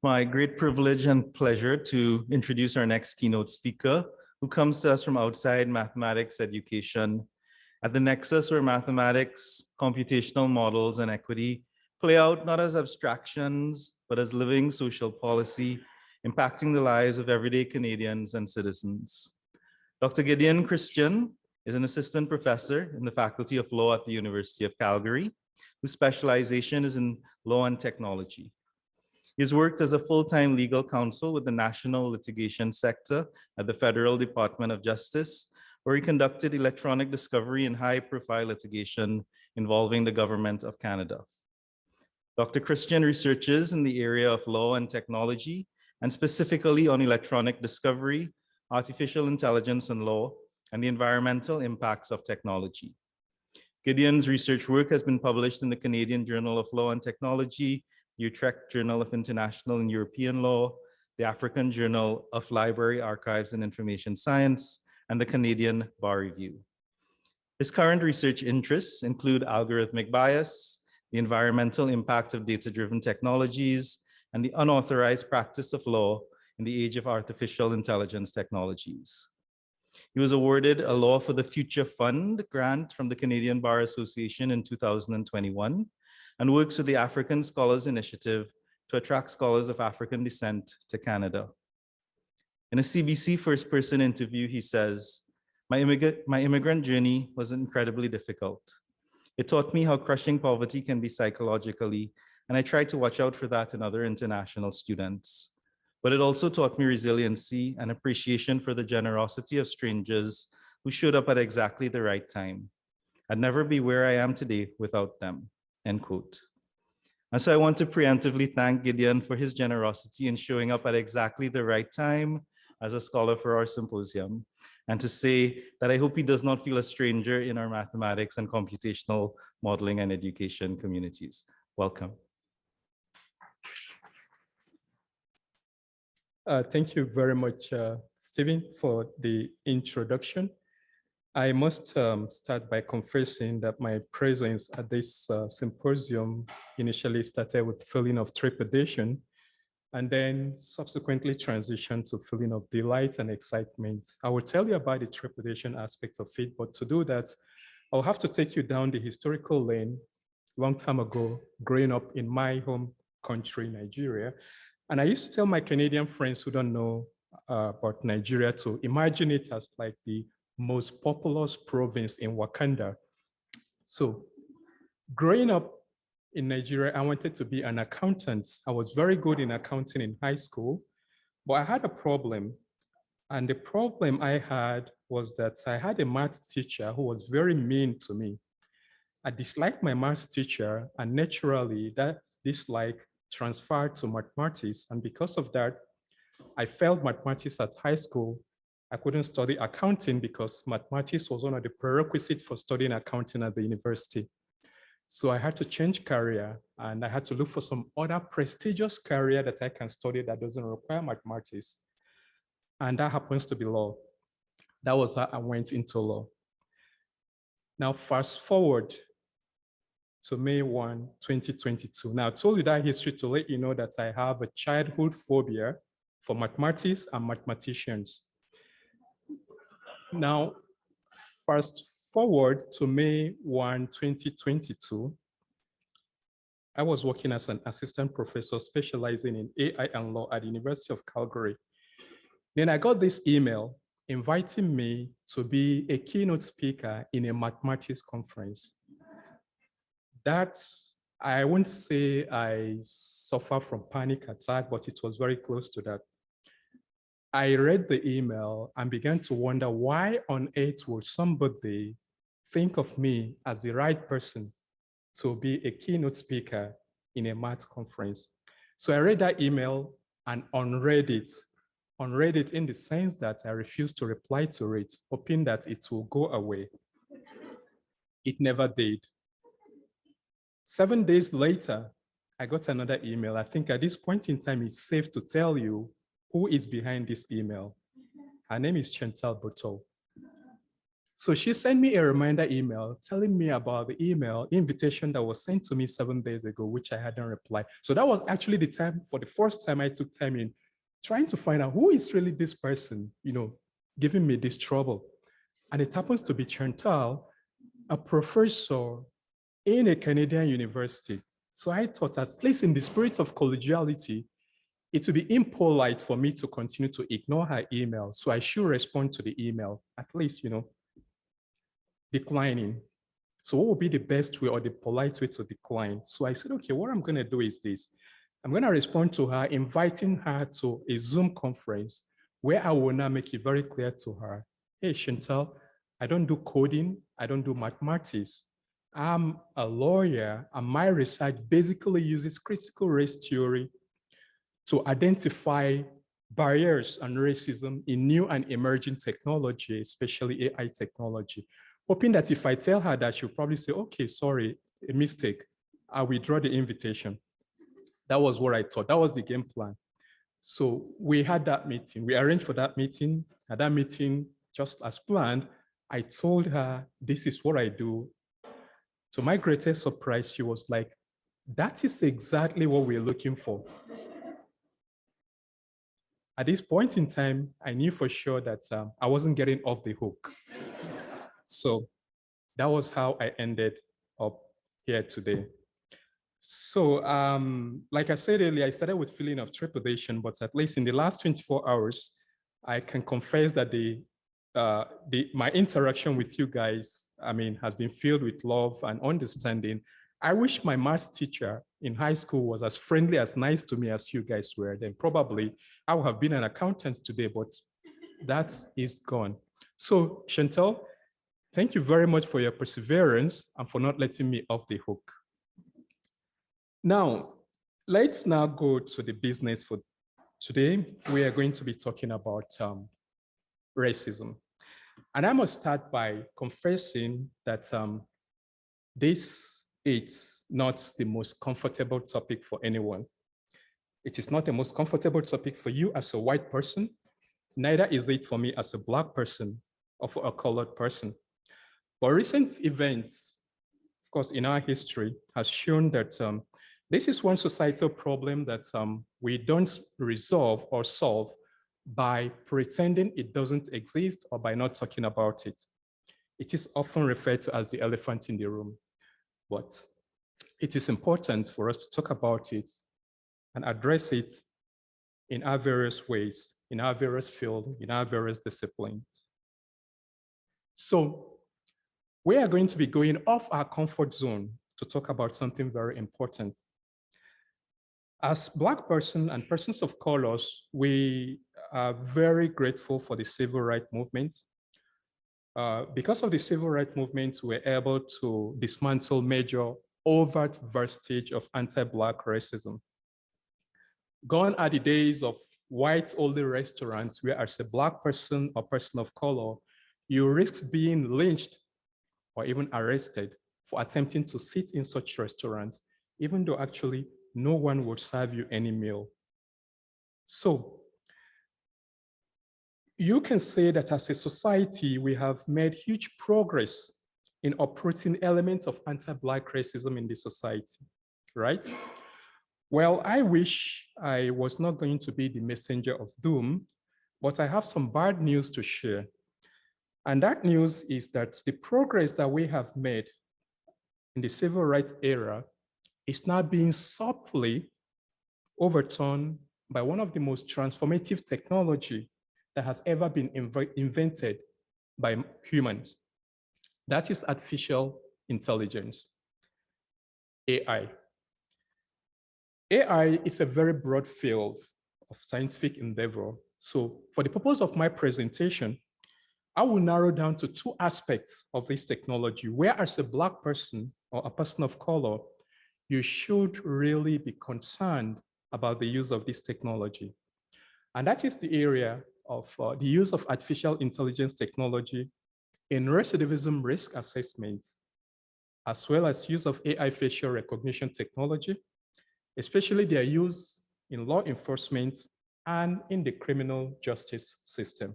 my great privilege and pleasure to introduce our next keynote speaker, who comes to us from outside mathematics education at the nexus where mathematics, computational models, and equity play out not as abstractions, but as living social policy, impacting the lives of everyday Canadians and citizens. Dr. Gideon Christian is an assistant professor in the Faculty of Law at the University of Calgary, whose specialization is in law and technology. He has worked as a full-time legal counsel with the national litigation sector at the Federal Department of Justice, where he conducted electronic discovery in high-profile litigation involving the Government of Canada. Dr. Christian researches in the area of law and technology, and specifically on electronic discovery, artificial intelligence and law, and the environmental impacts of technology. Gideon's research work has been published in the Canadian Journal of Law and Technology, the Utrecht Journal of International and European Law, the African Journal of Library, Archives, and Information Science, and the Canadian Bar Review. His current research interests include algorithmic bias, the environmental impact of data-driven technologies, and the unauthorized practice of law in the age of artificial intelligence technologies. He was awarded a Law for the Future Fund grant from the Canadian Bar Association in 2021 and works with the African Scholars Initiative to attract scholars of African descent to Canada. In a CBC first-person interview, he says, my immigrant journey was incredibly difficult. It taught me how crushing poverty can be psychologically, and I tried to watch out for that in other international students. But it also taught me resiliency and appreciation for the generosity of strangers who showed up at exactly the right time. I'd never be where I am today without them, end quote. And so I want to preemptively thank Gideon for his generosity in showing up at exactly the right time as a scholar for our symposium, and to say that I hope he does not feel a stranger in our mathematics and computational modeling and education communities. Welcome. Thank you very much, Stephen, for the introduction. I must start by confessing that my presence at this symposium initially started with a feeling of trepidation and then subsequently transitioned to a feeling of delight and excitement. I will tell you about the trepidation aspect of it, but to do that, I'll have to take you down the historical lane long time ago, growing up in my home country, Nigeria. And I used to tell my Canadian friends who don't know about Nigeria to imagine it as like the most populous province in Wakanda. So growing up in Nigeria, I wanted to be an accountant. I was very good in accounting in high school, but I had a problem. And the problem I had was that I had a math teacher who was very mean to me. I disliked my math teacher, and naturally that dislike transferred to mathematics. And because of that, I failed mathematics at high school. I couldn't study accounting because mathematics was one of the prerequisites for studying accounting at the university. So I had to change career, and I had to look for some other prestigious career that I can study that doesn't require mathematics. And that happens to be law. That was how I went into law. Now, fast forward to May 1, 2022. Now, I told you that history to let you know that I have a childhood phobia for mathematics and mathematicians. Now, fast forward to May 1, 2022, I was working as an assistant professor specializing in AI and law at the University of Calgary. Then I got this email inviting me to be a keynote speaker in a mathematics conference. I won't say I suffer from panic attack, but it was very close to that. I read the email and began to wonder why on earth would somebody think of me as the right person to be a keynote speaker in a math conference. So I read that email and unread it in the sense that I refused to reply to it, hoping that it will go away. It never did. 7 days later, I got another email. I think at this point in time, it's safe to tell you who is behind this email. Her name is Chantal Boteau. So she sent me a reminder email telling me about the email invitation that was sent to me 7 days ago, which I hadn't replied. So that was actually the time, for the first time I took time in trying to find out who is really this person, giving me this trouble. And it happens to be Chantal, a professor in a Canadian university. So I thought, at least in the spirit of collegiality, it would be impolite for me to continue to ignore her email. So I should respond to the email, at least, declining. So what would be the best way or the polite way to decline? So I said, okay, what I'm going to do is this. I'm going to respond to her, inviting her to a Zoom conference where I will now make it very clear to her, hey, Chantal, I don't do coding. I don't do mathematics. I'm a lawyer, and my research basically uses critical race theory to identify barriers and racism in new and emerging technology, especially AI technology. Hoping that if I tell her that, she'll probably say, okay, sorry, a mistake. I'll withdraw the invitation. That was what I thought. That was the game plan. So we had that meeting. We arranged for that meeting. At that meeting, just as planned, I told her, this is what I do. To my greatest surprise, she was like, that is exactly what we're looking for. At this point in time, I knew for sure that I wasn't getting off the hook. So that was how I ended up here today. So like I said earlier, I started with feeling of trepidation, but at least in the last 24 hours, I can confess that my interaction with you guys, has been filled with love and understanding. I wish my math teacher in high school was as friendly, as nice to me as you guys were. Then probably I would have been an accountant today, but that is gone. So Chantal, thank you very much for your perseverance and for not letting me off the hook. Now, let's now go to the business for today. We are going to be talking about racism. And I must start by confessing that this is not the most comfortable topic for anyone. It is not the most comfortable topic for you as a white person, neither is it for me as a Black person or for a colored person. But recent events, of course, in our history has shown that this is one societal problem that we don't resolve or solve by pretending it doesn't exist or by not talking about it. It is often referred to as the elephant in the room, but it is important for us to talk about it and address it in our various ways, in our various fields, in our various disciplines. So we are going to be going off our comfort zone to talk about something very important. As Black person and persons of colors, we are very grateful for the civil rights movement. Because of the civil rights movement, we're able to dismantle major overt vestige of anti-Black racism. Gone are the days of white-only restaurants where as a Black person or person of color, you risk being lynched or even arrested for attempting to sit in such restaurants, even though actually no one would serve you any meal. So you can say that as a society, we have made huge progress in uprooting elements of anti-Black racism in the society, right? Well, I wish I was not going to be the messenger of doom, but I have some bad news to share. And that news is that the progress that we have made in the civil rights era is now being subtly overturned by one of the most transformative technology that has ever been invented by humans. That is artificial intelligence, AI. AI is a very broad field of scientific endeavor. So for the purpose of my presentation, I will narrow down to two aspects of this technology, where as a Black person or a person of color, you should really be concerned about the use of this technology. And that is the area of the use of artificial intelligence technology in recidivism risk assessments, as well as use of AI facial recognition technology, especially their use in law enforcement and in the criminal justice system.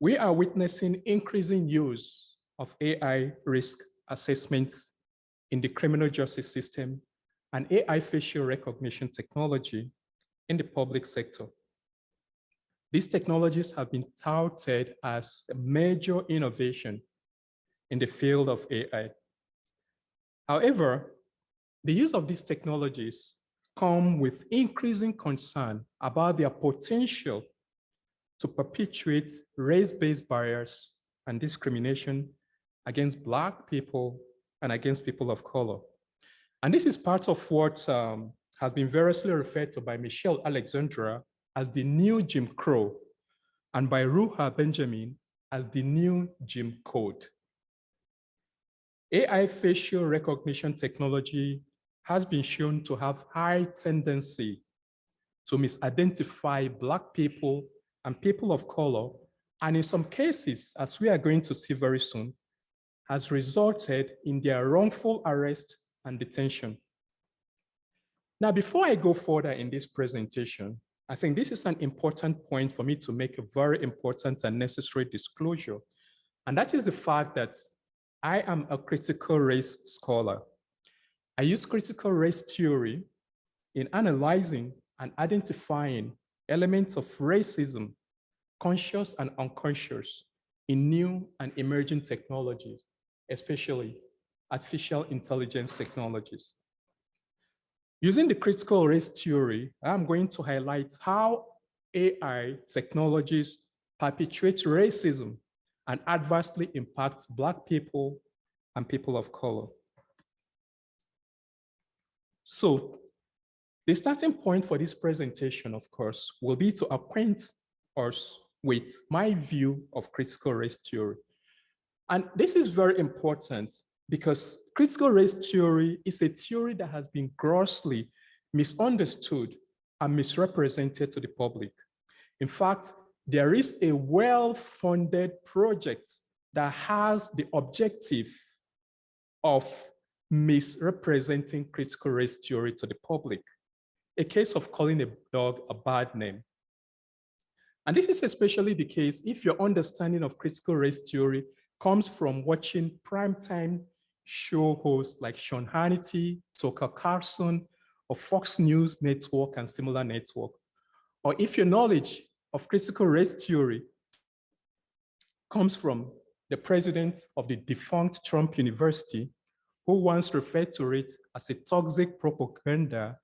We are witnessing increasing use of AI risk assessments in the criminal justice system and AI facial recognition technology in the public sector. These technologies have been touted as a major innovation in the field of AI. However, the use of these technologies come with increasing concern about their potential to perpetuate race-based barriers and discrimination against Black people and against people of color. And this is part of what has been variously referred to by Michelle Alexandra as the new Jim Crow, and by Ruha Benjamin as the new Jim Code. AI facial recognition technology has been shown to have high tendency to misidentify Black people and people of color, and in some cases, as we are going to see very soon, has resulted in their wrongful arrest and detention. Now, before I go further in this presentation, I think this is an important point for me to make a very important and necessary disclosure, and that is the fact that I am a critical race scholar. I use critical race theory in analyzing and identifying elements of racism, conscious and unconscious, in new and emerging technologies, especially artificial intelligence technologies. Using the critical race theory, I'm going to highlight how AI technologies perpetuate racism and adversely impact Black people and people of color. So the starting point for this presentation, of course, will be to acquaint us with my view of critical race theory. And this is very important because critical race theory is a theory that has been grossly misunderstood and misrepresented to the public. In fact, there is a well-funded project that has the objective of misrepresenting critical race theory to the public, a case of calling a dog a bad name. And this is especially the case if your understanding of critical race theory comes from watching primetime show hosts like Sean Hannity, Tucker Carlson, or Fox News Network and similar network. Or if your knowledge of critical race theory comes from the president of the defunct Trump University, who once referred to it as a toxic propaganda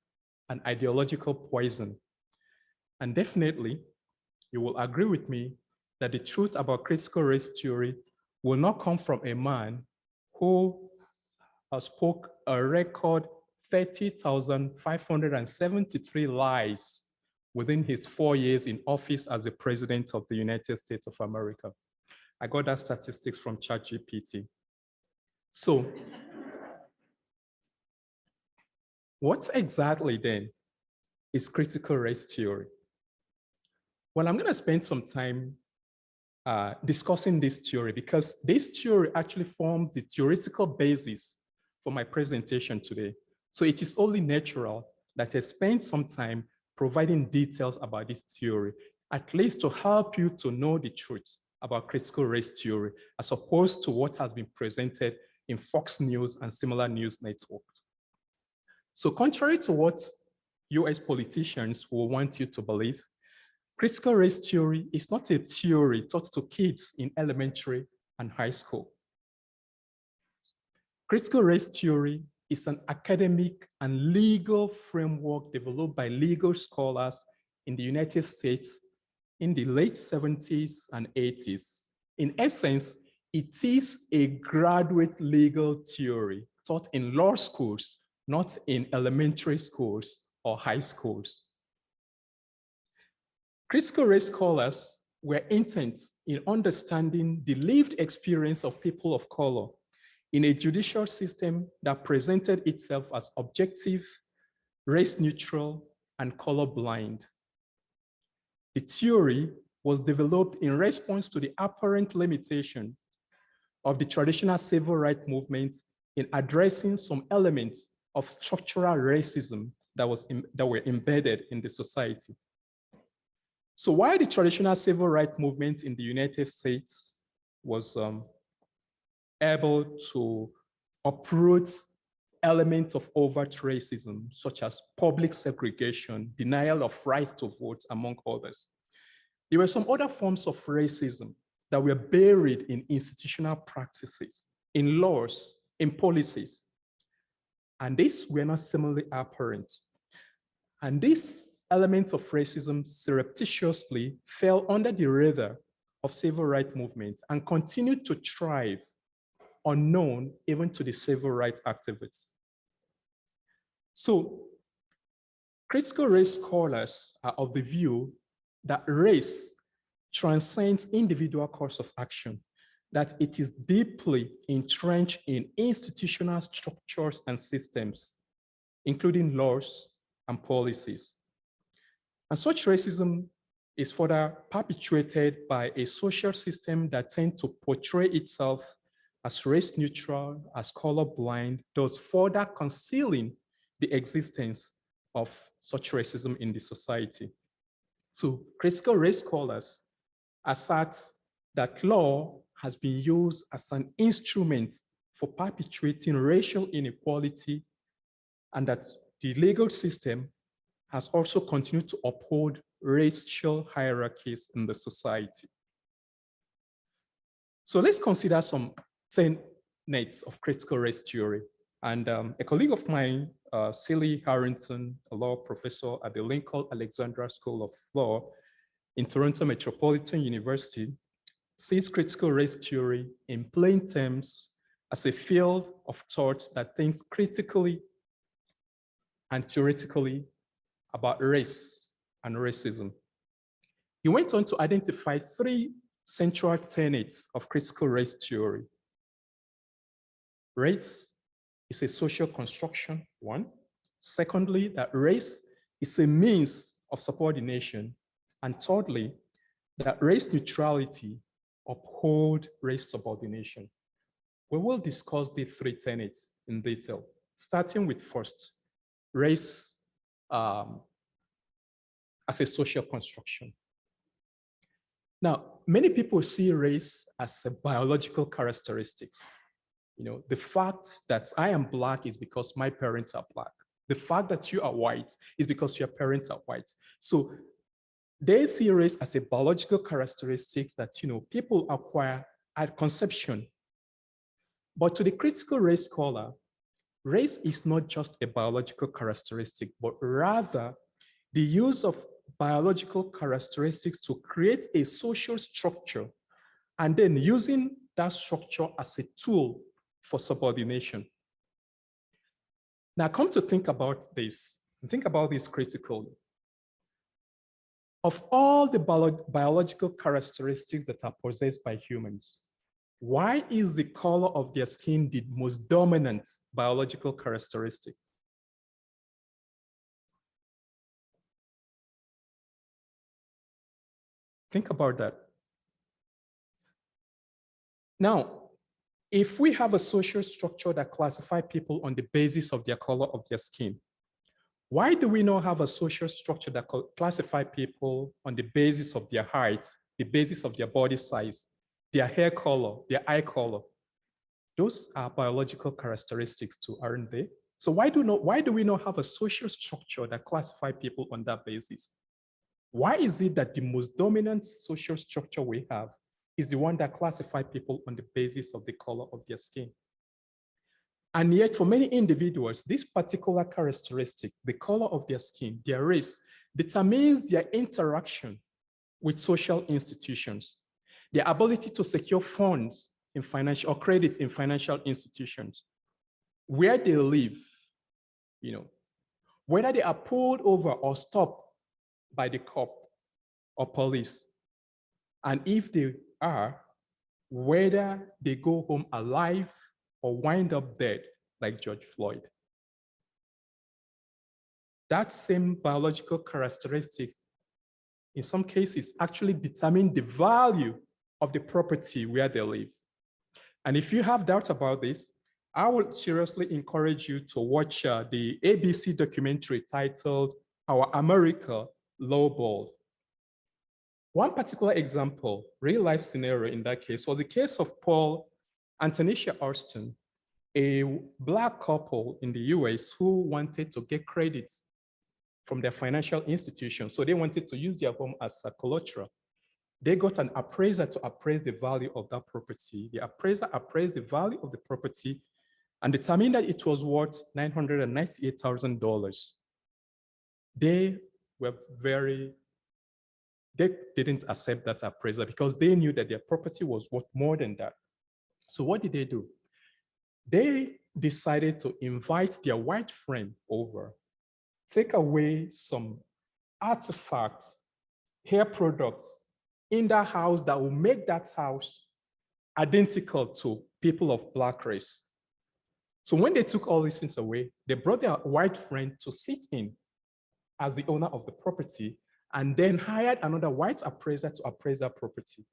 and ideological poison. And definitely, you will agree with me that the truth about critical race theory will not come from a man who spoke a record 30,573 lies within his 4 years in office as the president of the United States of America. I got that statistics from ChatGPT. So, what exactly then is critical race theory? Well, I'm going to spend some time discussing this theory because this theory actually forms the theoretical basis for my presentation today. So it is only natural that I spend some time providing details about this theory, at least to help you to know the truth about critical race theory, as opposed to what has been presented in Fox News and similar news networks. So contrary to what US politicians will want you to believe, critical race theory is not a theory taught to kids in elementary and high school. Critical race theory is an academic and legal framework developed by legal scholars in the United States in the late 70s and 80s. In essence, it is a graduate legal theory taught in law schools, not in elementary schools or high schools. Critical race scholars were intent in understanding the lived experience of people of color in a judicial system that presented itself as objective, race neutral, and colorblind. The theory was developed in response to the apparent limitation of the traditional civil rights movement in addressing some elements of structural racism that were embedded in the society. So while the traditional civil rights movement in the United States was able to uproot elements of overt racism, such as public segregation, denial of rights to vote, among others, there were some other forms of racism that were buried in institutional practices, in laws, in policies. And these were not similarly apparent. And these elements of racism surreptitiously fell under the radar of civil rights movements and continued to thrive unknown even to the civil rights activists. So critical race scholars are of the view that race transcends individual course of action, that it is deeply entrenched in institutional structures and systems, including laws and policies. And such racism is further perpetuated by a social system that tends to portray itself as race neutral, as colorblind, thus further concealing the existence of such racism in the society. So critical race scholars assert that law has been used as an instrument for perpetuating racial inequality, and that the legal system has also continued to uphold racial hierarchies in the society. So let's consider some tenets of critical race theory. And a colleague of mine, Celie Harrington, a law professor at the Lincoln Alexandra School of Law in Toronto Metropolitan University, sees critical race theory in plain terms as a field of thought that thinks critically and theoretically about race and racism. He went on to identify three central tenets of critical race theory. Race is a social construction, one. Secondly, that race is a means of subordination. And thirdly, that race neutrality uphold race subordination. We will discuss the three tenets in detail, starting with first, race as a social construction. Now, many people see race as a biological characteristic. You know, the fact that I am Black is because my parents are Black. The fact that you are white is because your parents are white. So they see race as a biological characteristic that, you know, people acquire at conception. But to the critical race scholar, race is not just a biological characteristic, but rather the use of biological characteristics to create a social structure, and then using that structure as a tool for subordination. Now, come to think about this, and think about this critically. Of all the biological characteristics that are possessed by humans, why is the color of their skin the most dominant biological characteristic? Think about that. Now, if we have a social structure that classifies people on the basis of their color of their skin, why do we not have a social structure that classifies people on the basis of their height, the basis of their body size, their hair color, their eye color? Those are biological characteristics too, aren't they? So why do we not have a social structure that classifies people on that basis? Why is it that the most dominant social structure we have is the one that classifies people on the basis of the color of their skin? And yet for many individuals, this particular characteristic, the color of their skin, their race, determines their interaction with social institutions, their ability to secure funds in financial or credits in financial institutions, where they live, you know, whether they are pulled over or stopped by the cop or police. And if they are, whether they go home alive or wind up dead like George Floyd. That same biological characteristics, in some cases, actually determine the value of the property where they live. And if you have doubts about this, I would seriously encourage you to watch the ABC documentary titled Our America Lowball. One particular example, real life scenario in that case, was the case of Paul and Tanisha Austin, a Black couple in the US who wanted to get credit from their financial institution. So they wanted to use their home as a collateral. They got an appraiser to appraise the value of that property. The appraiser appraised the value of the property and determined that it was worth $998,000. They didn't accept that appraisal because they knew that their property was worth more than that. So what did they do? They decided to invite their white friend over, take away some artifacts, hair products in that house that will make that house identical to people of Black race. So when they took all these things away, they brought their white friend to sit in as the owner of the property and then hired another white appraiser to appraise that property.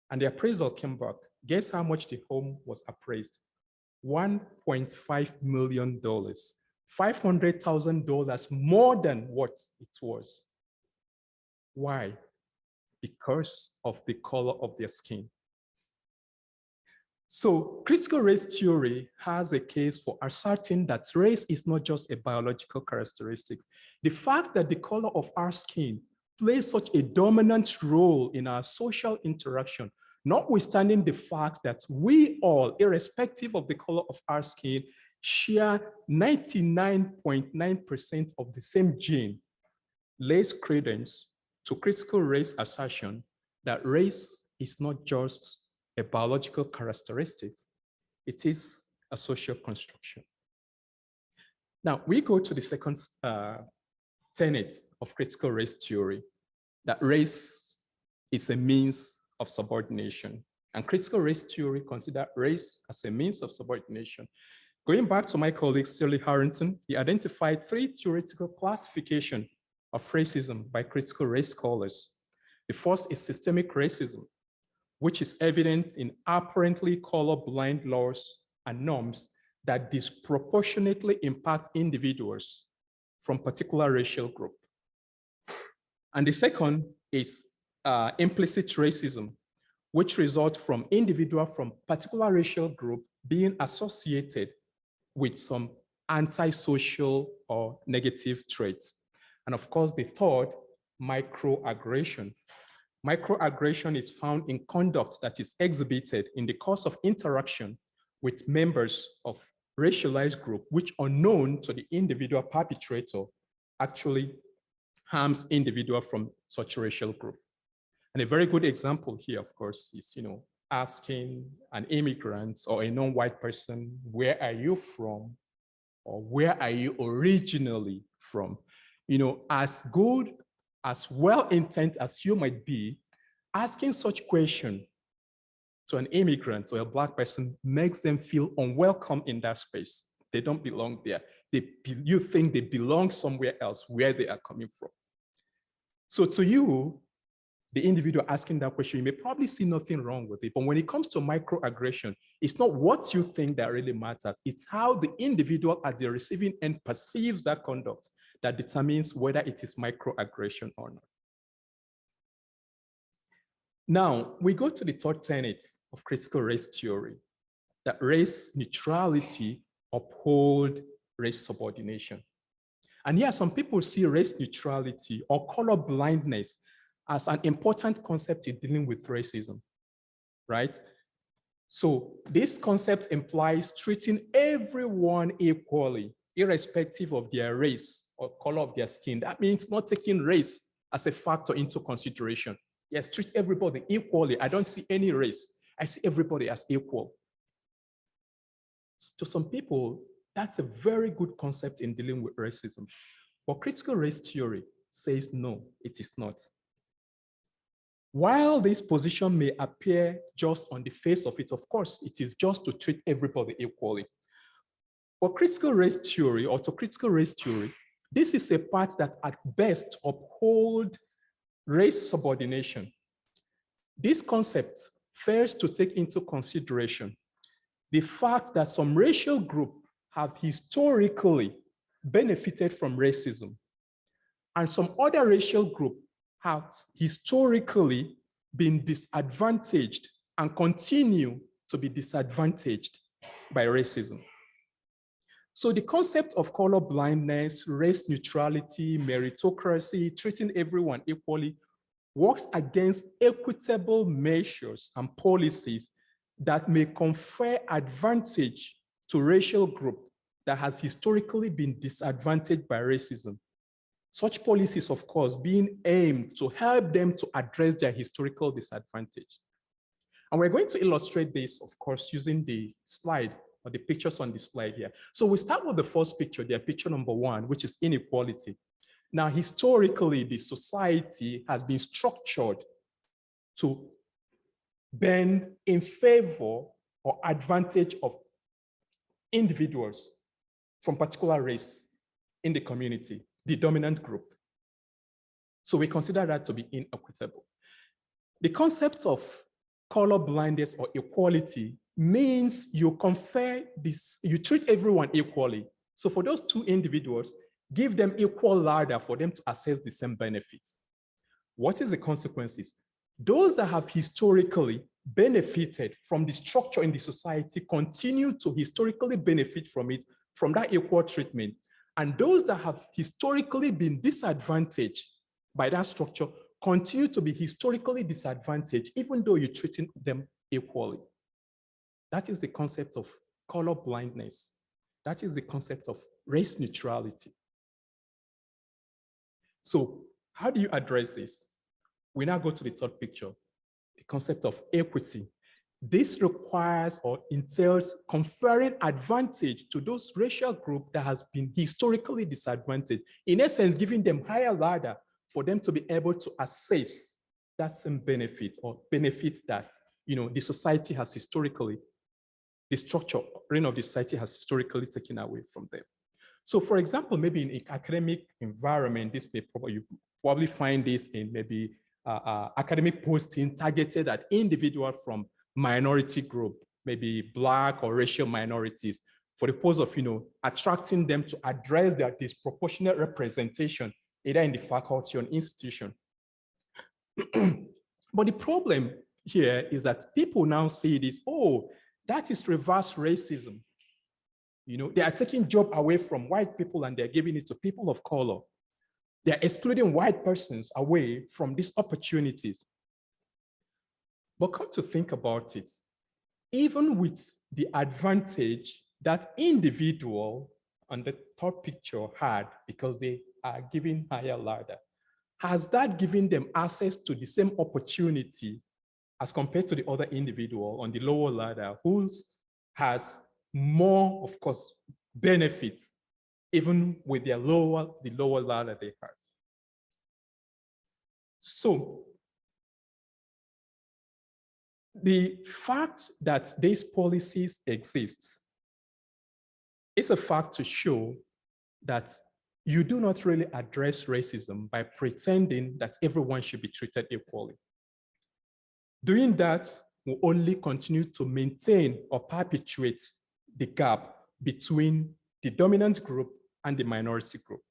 And the appraisal came back. Guess how much the home was appraised? $1.5 million, $500,000 more than what it was. Why? Because of the color of their skin. So critical race theory has a case for asserting that race is not just a biological characteristic. The fact that the color of our skin plays such a dominant role in our social interaction, notwithstanding the fact that we all, irrespective of the color of our skin, share 99.9% of the same gene, lays credence to critical race assertion that race is not just a biological characteristic, it is a social construction. Now, we go to the second tenet of critical race theory, that race is a means of subordination. And critical race theory considers race as a means of subordination. Going back to my colleague, Shirley Harrington, he identified 3 theoretical classifications of racism by critical race scholars. The first is systemic racism, which is evident in apparently colorblind laws and norms that disproportionately impact individuals from particular racial group. And the second is implicit racism, which results from individual from particular racial group being associated with some antisocial or negative traits. And of course, the third, microaggression. Microaggression is found in conduct that is exhibited in the course of interaction with members of racialized group, which unknown to the individual perpetrator actually harms individual from such a racial group. And a very good example here, of course, is asking an immigrant or a non-white person, where are you from? Or where are you originally from? As good, as well-intent as you might be, asking such question to an immigrant or a Black person makes them feel unwelcome in that space. They don't belong there. You think they belong somewhere else where they are coming from. So to you, the individual asking that question, you may probably see nothing wrong with it. But when it comes to microaggression, it's not what you think that really matters. It's how the individual at the receiving end perceives that conduct that determines whether it is microaggression or not. Now, we go to the third tenet of critical race theory, that race neutrality upholds race subordination. And here, some people see race neutrality or color blindness as an important concept in dealing with racism, right? So this concept implies treating everyone equally, irrespective of their race or color of their skin. That means not taking race as a factor into consideration. Yes, treat everybody equally. I don't see any race. I see everybody as equal. To some people, that's a very good concept in dealing with racism. But critical race theory says no, it is not. While this position may appear just on the face of it, of course, it is just to treat everybody equally. But critical race theory, or to critical race theory, this is a part that at best uphold race subordination. This concept fails to take into consideration the fact that some racial groups have historically benefited from racism, and some other racial group have historically been disadvantaged and continue to be disadvantaged by racism. So the concept of color blindness, race neutrality, meritocracy, treating everyone equally works against equitable measures and policies that may confer advantage to racial group that has historically been disadvantaged by racism. Such policies, of course, being aimed to help them to address their historical disadvantage. And we're going to illustrate this, of course, using the slide or the pictures on the slide here. So we start with the first picture there, picture number 1, which is inequality. Now, historically, the society has been structured to bend in favor or advantage of individuals from particular race in the community, the dominant group. So we consider that to be inequitable. The concept of color blindness or equality means you confer this, you treat everyone equally. So for those 2 individuals, give them equal ladder for them to access the same benefits. What is the consequences? Those that have historically benefited from the structure in the society continue to historically benefit from it, from that equal treatment. And those that have historically been disadvantaged by that structure continue to be historically disadvantaged, even though you're treating them equally. That is the concept of color blindness. That is the concept of race neutrality. So how do you address this? We now go to the third picture, the concept of equity. This requires or entails conferring advantage to those racial groups that has been historically disadvantaged. In essence, giving them higher ladder for them to be able to access that same benefit or benefits that the society has historically, the structure of the society has historically taken away from them. So for example, maybe in an academic environment, you probably find this in maybe academic posting targeted at individuals from minority group, maybe Black or racial minorities, for the purpose of attracting them to address their disproportionate representation, either in the faculty or institution. But the problem here is that people now see this, oh, that is reverse racism. They are taking job away from white people and they're giving it to people of color. They're excluding white persons away from these opportunities. But come to think about it, even with the advantage that individual on the top picture had because they are given higher ladder, has that given them access to the same opportunity as compared to the other individual on the lower ladder who has more, of course, benefits, even with the lower ladder they have? So the fact that these policies exist is a fact to show that you do not really address racism by pretending that everyone should be treated equally. Doing that will only continue to maintain or perpetuate the gap between the dominant group and the minority group.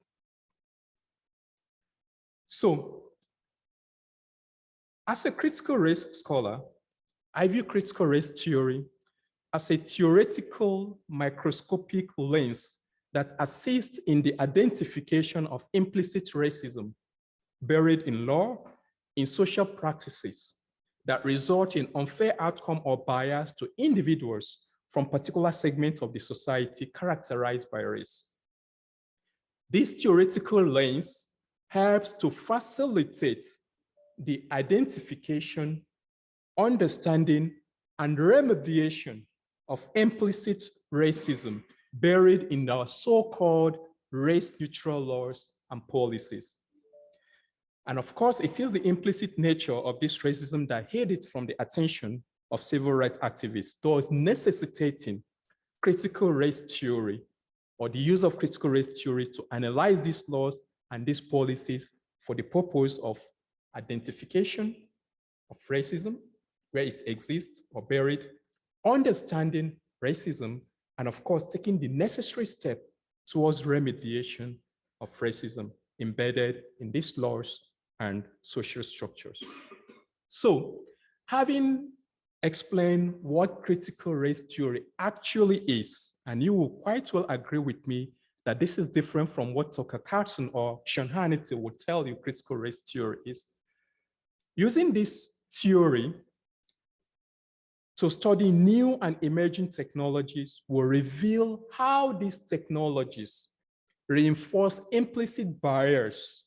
So, as a critical race scholar, I view critical race theory as a theoretical microscopic lens that assists in the identification of implicit racism buried in law, in social practices that result in unfair outcome or bias to individuals from particular segments of the society characterized by race. This theoretical lens helps to facilitate the identification, understanding, and remediation of implicit racism buried in our so-called race-neutral laws and policies. And of course, it is the implicit nature of this racism that hid it from the attention of civil rights activists, thus necessitating critical race theory or the use of critical race theory to analyze these laws and these policies for the purpose of identification of racism, where it exists or buried, understanding racism, and of course, taking the necessary step towards remediation of racism embedded in these laws and social structures. So having explained what critical race theory actually is, and you will quite well agree with me that this is different from what Tucker Carlson or Sean Hannity will tell you critical race theory is. Using this theory to study new and emerging technologies will reveal how these technologies reinforce implicit bias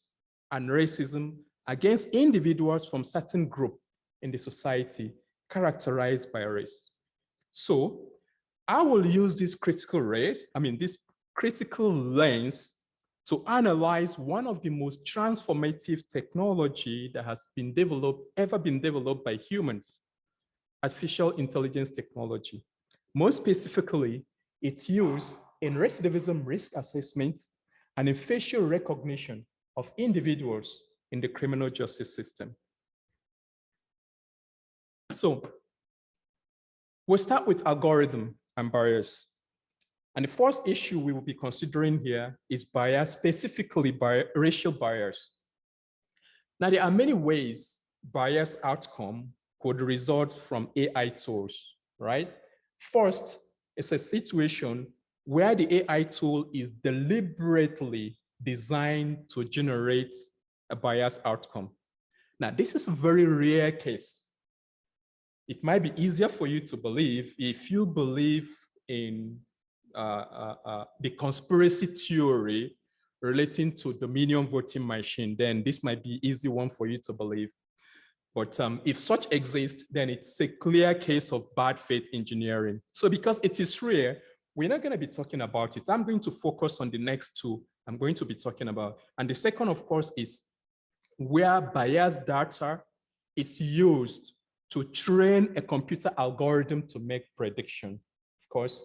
and racism against individuals from certain group in the society characterized by race. So I will use this critical lens to analyze one of the most transformative technology that has been ever been developed by humans, artificial intelligence technology. Most specifically, it's used in recidivism risk assessment and in facial recognition of individuals in the criminal justice system. So we'll start with algorithm and bias. And the first issue we will be considering here is bias, specifically racial bias. Now, there are many ways bias outcome could result from AI tools, right? First, it's a situation where the AI tool is deliberately designed to generate a bias outcome. Now, this is a very rare case. It might be easier for you to believe if you believe in the conspiracy theory relating to Dominion voting machine, then this might be an easy one for you to believe. But if such exists, then it's a clear case of bad faith engineering. So because it is rare, we're not going to be talking about it. I'm going to focus on the next two I'm going to be talking about. And the second, of course, is where biased data is used to train a computer algorithm to make prediction. Of course,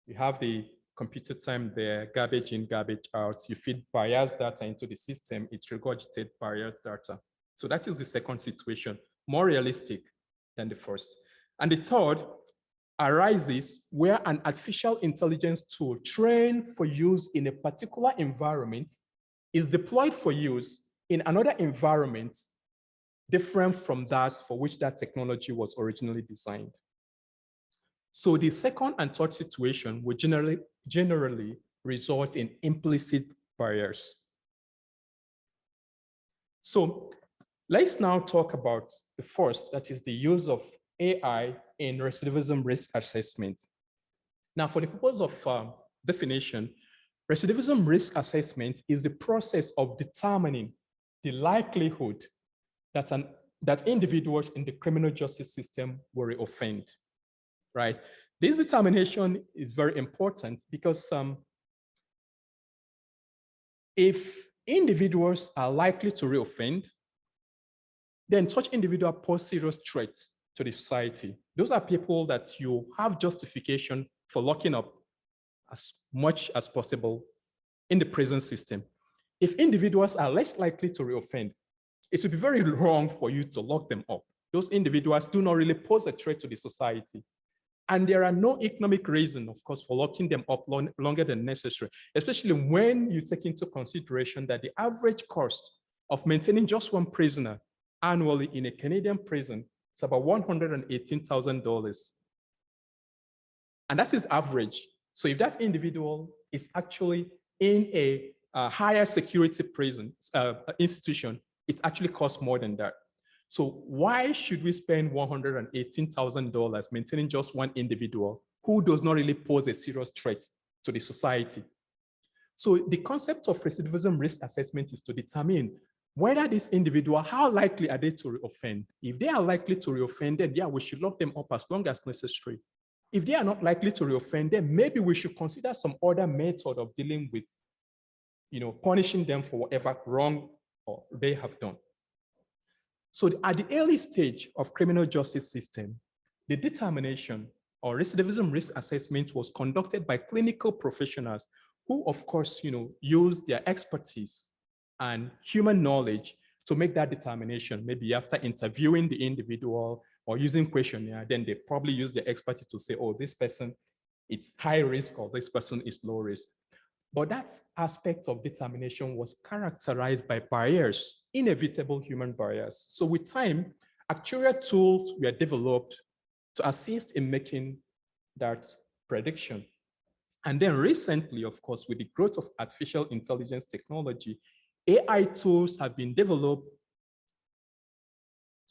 you have the computer time there, garbage in, garbage out. You feed biased data into the system, it regurgitates biased data. So that is the second situation, more realistic than the first. And the third arises where an artificial intelligence tool trained for use in a particular environment is deployed for use in another environment different from that for which that technology was originally designed. So the second and third situation will generally result in implicit bias. So let's now talk about the first, that is the use of AI in recidivism risk assessment. Now, for the purpose of definition, recidivism risk assessment is the process of determining the likelihood that individuals in the criminal justice system will reoffend, right? This determination is very important because if individuals are likely to reoffend, then such individuals pose serious threats to the society. Those are people that you have justification for locking up as much as possible in the prison system. If individuals are less likely to reoffend, it would be very wrong for you to lock them up. Those individuals do not really pose a threat to the society. And there are no economic reason, of course, for locking them up longer than necessary, especially when you take into consideration that the average cost of maintaining just one prisoner annually in a Canadian prison is about $118,000. And that is average. So if that individual is actually in a higher security prison institution, it actually costs more than that. So why should we spend $118,000 maintaining just one individual who does not really pose a serious threat to the society? So the concept of recidivism risk assessment is to determine whether this individual, how likely are they to reoffend? If they are likely to reoffend, then yeah, we should lock them up as long as necessary. If they are not likely to reoffend, then maybe we should consider some other method of dealing with, punishing them for whatever wrong or they have done. So at the early stage of criminal justice system, the determination or recidivism risk assessment was conducted by clinical professionals who, of course, use their expertise and human knowledge to make that determination. Maybe after interviewing the individual or using questionnaire, then they probably use their expertise to say, oh, this person is high risk or this person is low risk. But that aspect of determination was characterized by barriers, inevitable human barriers. So with time, actuarial tools were developed to assist in making that prediction. And then recently, of course, with the growth of artificial intelligence technology, AI tools have been developed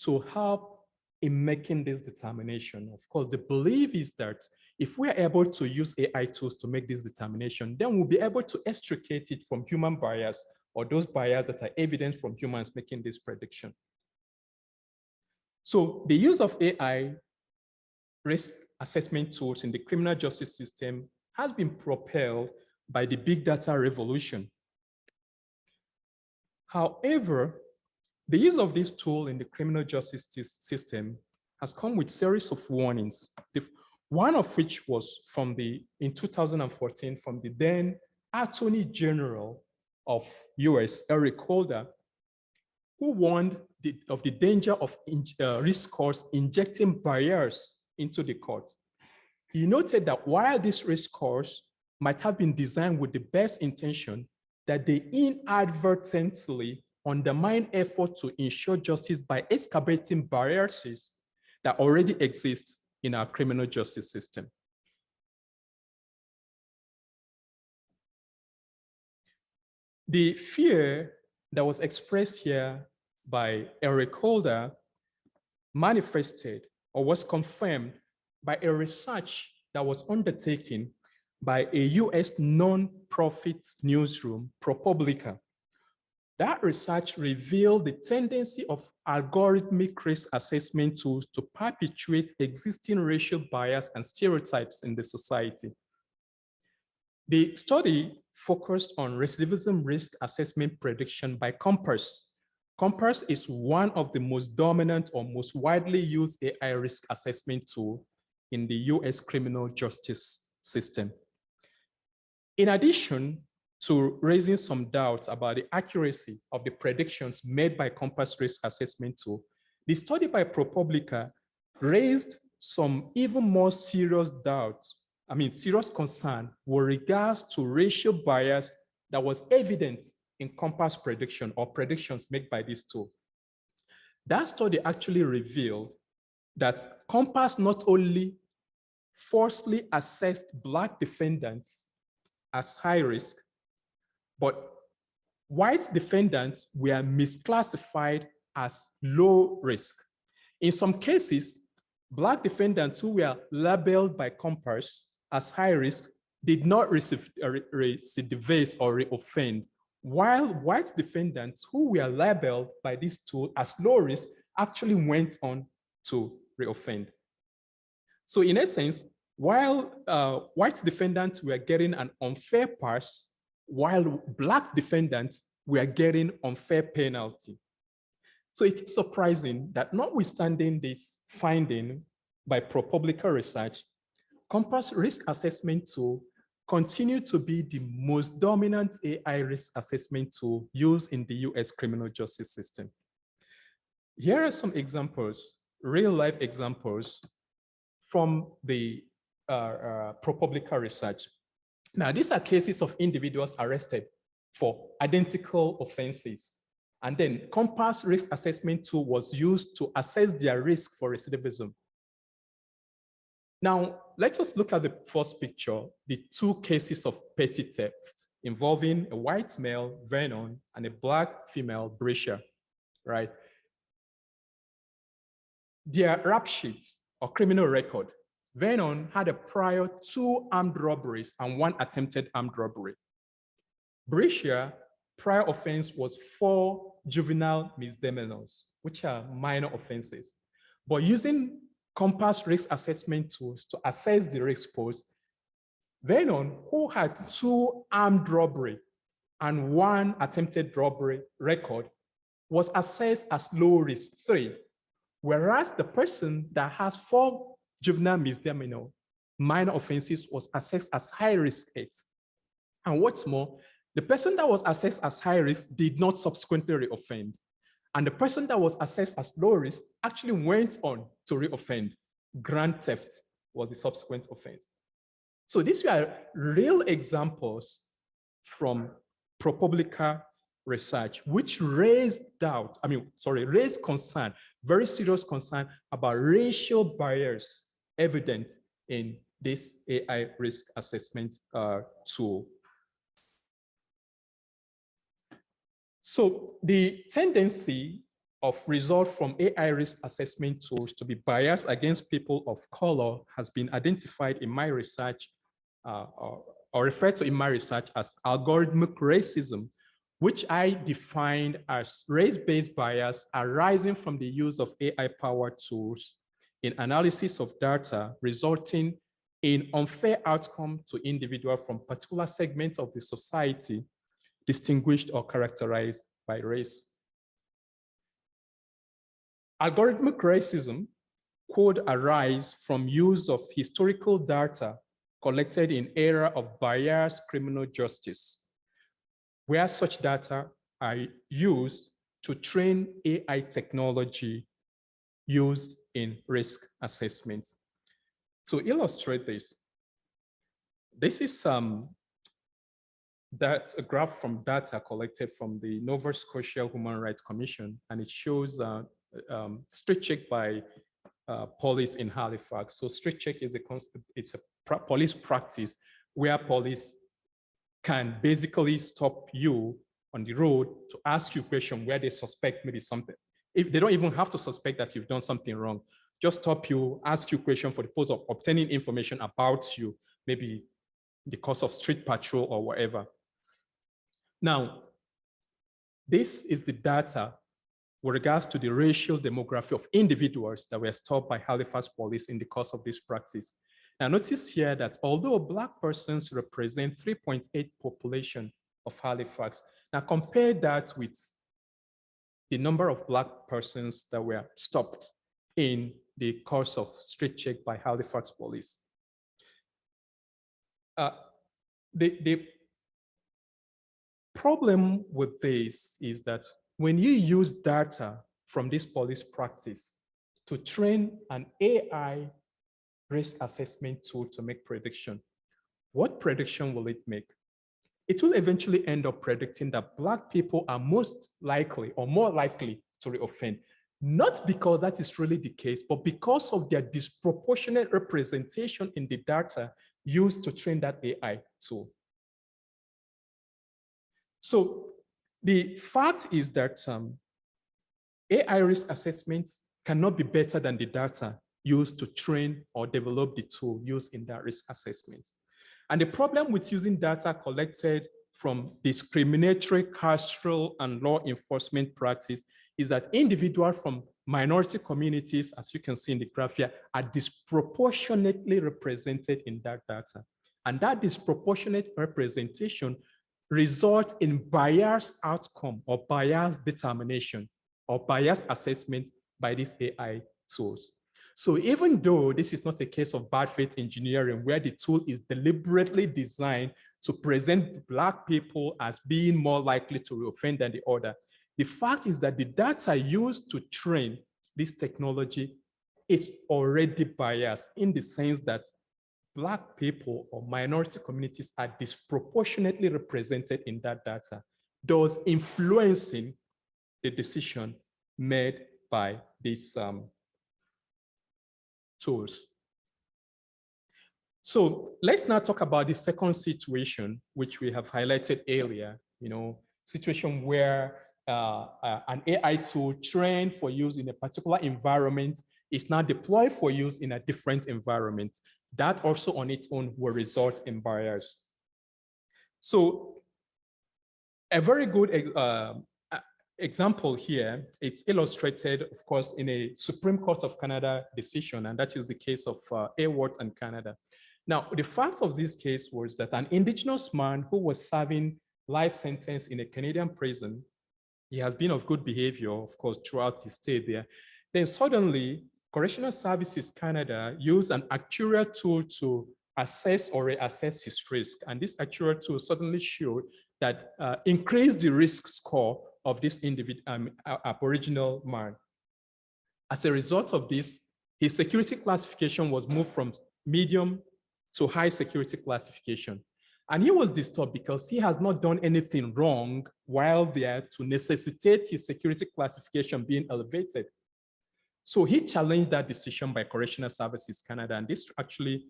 to help in making this determination. Of course, the belief is that if we are able to use AI tools to make this determination, then we'll be able to extricate it from human bias or those bias that are evident from humans making this prediction. So the use of AI risk assessment tools in the criminal justice system has been propelled by the big data revolution. However, the use of this tool in the criminal justice system has come with a series of warnings, one of which was in 2014 from the then Attorney General of US, Eric Holder, who warned of the danger of risk scores injecting barriers into the court. He noted that while these risk scores might have been designed with the best intention, that they inadvertently undermine effort to ensure justice by excavating barriers that already exist in our criminal justice system. The fear that was expressed here by Eric Holder manifested or was confirmed by a research that was undertaken by a US non-profit newsroom, ProPublica. That research revealed the tendency of algorithmic risk assessment tools to perpetuate existing racial bias and stereotypes in the society. The study focused on recidivism risk assessment prediction by Compass. Compass is one of the most dominant or most widely used AI risk assessment tool in the US criminal justice system. In addition to raising some doubts about the accuracy of the predictions made by Compass risk assessment tool, the study by ProPublica raised some even more serious doubts, serious concern with regards to racial bias that was evident in Compass prediction or predictions made by this tool. That study actually revealed that Compass not only falsely assessed Black defendants as high risk, but white defendants were misclassified as low risk. In some cases, Black defendants who were labeled by Compass as high risk did not recidivate or reoffend, while white defendants who were labeled by this tool as low risk actually went on to reoffend. So in essence, while white defendants were getting an unfair pass, while Black defendants were getting unfair penalty. So it's surprising that notwithstanding this finding by ProPublica research, Compass risk assessment tool continued to be the most dominant AI risk assessment tool used in the US criminal justice system. Here are some examples, real life examples from the ProPublica research. Now, these are cases of individuals arrested for identical offenses. And then Compass risk assessment tool was used to assess their risk for recidivism. Now, let us look at the first picture, the two cases of petty theft involving a white male, Vernon, and a Black female, Brescia, right? Their rap sheets or criminal record, Vernon had a prior 2 armed robberies and 1 attempted armed robbery. Brescia, prior offense was 4 juvenile misdemeanors, which are minor offenses. But using Compass risk assessment tools to assess the risk posed, Vernon, who had 2 armed robbery and 1 attempted robbery record, was assessed as low risk 3, whereas the person that has 4 juvenile misdemeanor minor offenses was assessed as high risk 8. And what's more, the person that was assessed as high risk did not subsequently reoffend. And the person that was assessed as low risk actually went on to reoffend. Grand theft was the subsequent offense. So these were real examples from ProPublica research, which raised raised concern, very serious concern about racial barriers evident in this AI risk assessment tool. So the tendency of results from AI risk assessment tools to be biased against people of color has been identified in my research, or referred to in my research as algorithmic racism, which I defined as race-based bias arising from the use of AI-powered tools in analysis of data, resulting in unfair outcome to individuals from particular segments of the society distinguished or characterized by race. Algorithmic racism could arise from use of historical data collected in era of biased criminal justice, where such data are used to train AI technology used in risk assessments. To illustrate this, this is a graph from data collected from the Nova Scotia Human Rights Commission, and it shows street check by police in Halifax. So street check is a police practice where police can basically stop you on the road to ask you a question where they suspect maybe something. If they don't even have to suspect that you've done something wrong, just stop you, ask you a question for the purpose of obtaining information about you, maybe the course of street patrol or whatever. Now, this is the data with regards to the racial demography of individuals that were stopped by Halifax police in the course of this practice. Now notice here that although Black persons represent 3.8 population of Halifax, now compare that with the number of Black persons that were stopped in the course of street check by Halifax police. The problem with this is that when you use data from this police practice to train an AI risk assessment tool to make prediction, what prediction will it make? It will eventually end up predicting that Black people are most likely or more likely to reoffend, not because that is really the case, but because of their disproportionate representation in the data used to train that AI tool. So the fact is that AI risk assessments cannot be better than the data used to train or develop the tool used in that risk assessment. And the problem with using data collected from discriminatory carceral and law enforcement practice is that individuals from minority communities, as you can see in the graph here, are disproportionately represented in that data. And that disproportionate representation results in biased outcome or biased determination or biased assessment by these AI tools. So even though this is not a case of bad faith engineering where the tool is deliberately designed to present Black people as being more likely to reoffend than the other, the fact is that the data used to train this technology is already biased in the sense that Black people or minority communities are disproportionately represented in that data, thus influencing the decision made by these tools. So let's now talk about the second situation, which we have highlighted earlier, situation where an AI tool trained for use in a particular environment is now deployed for use in a different environment. That also on its own will result in bias. So a very good example here, it's illustrated, of course, in a Supreme Court of Canada decision, and that is the case of Award and Canada. Now, the fact of this case was that an Indigenous man who was serving life sentence in a Canadian prison, he has been of good behavior, of course, throughout his stay there. Then suddenly, Correctional Services Canada used an actuarial tool to assess or reassess his risk. And this actuarial tool suddenly showed that increased the risk score of this Aboriginal man. As a result of this, his security classification was moved from medium to high security classification. And he was disturbed because he has not done anything wrong while there to necessitate his security classification being elevated. So he challenged that decision by Correctional Services Canada, and this actually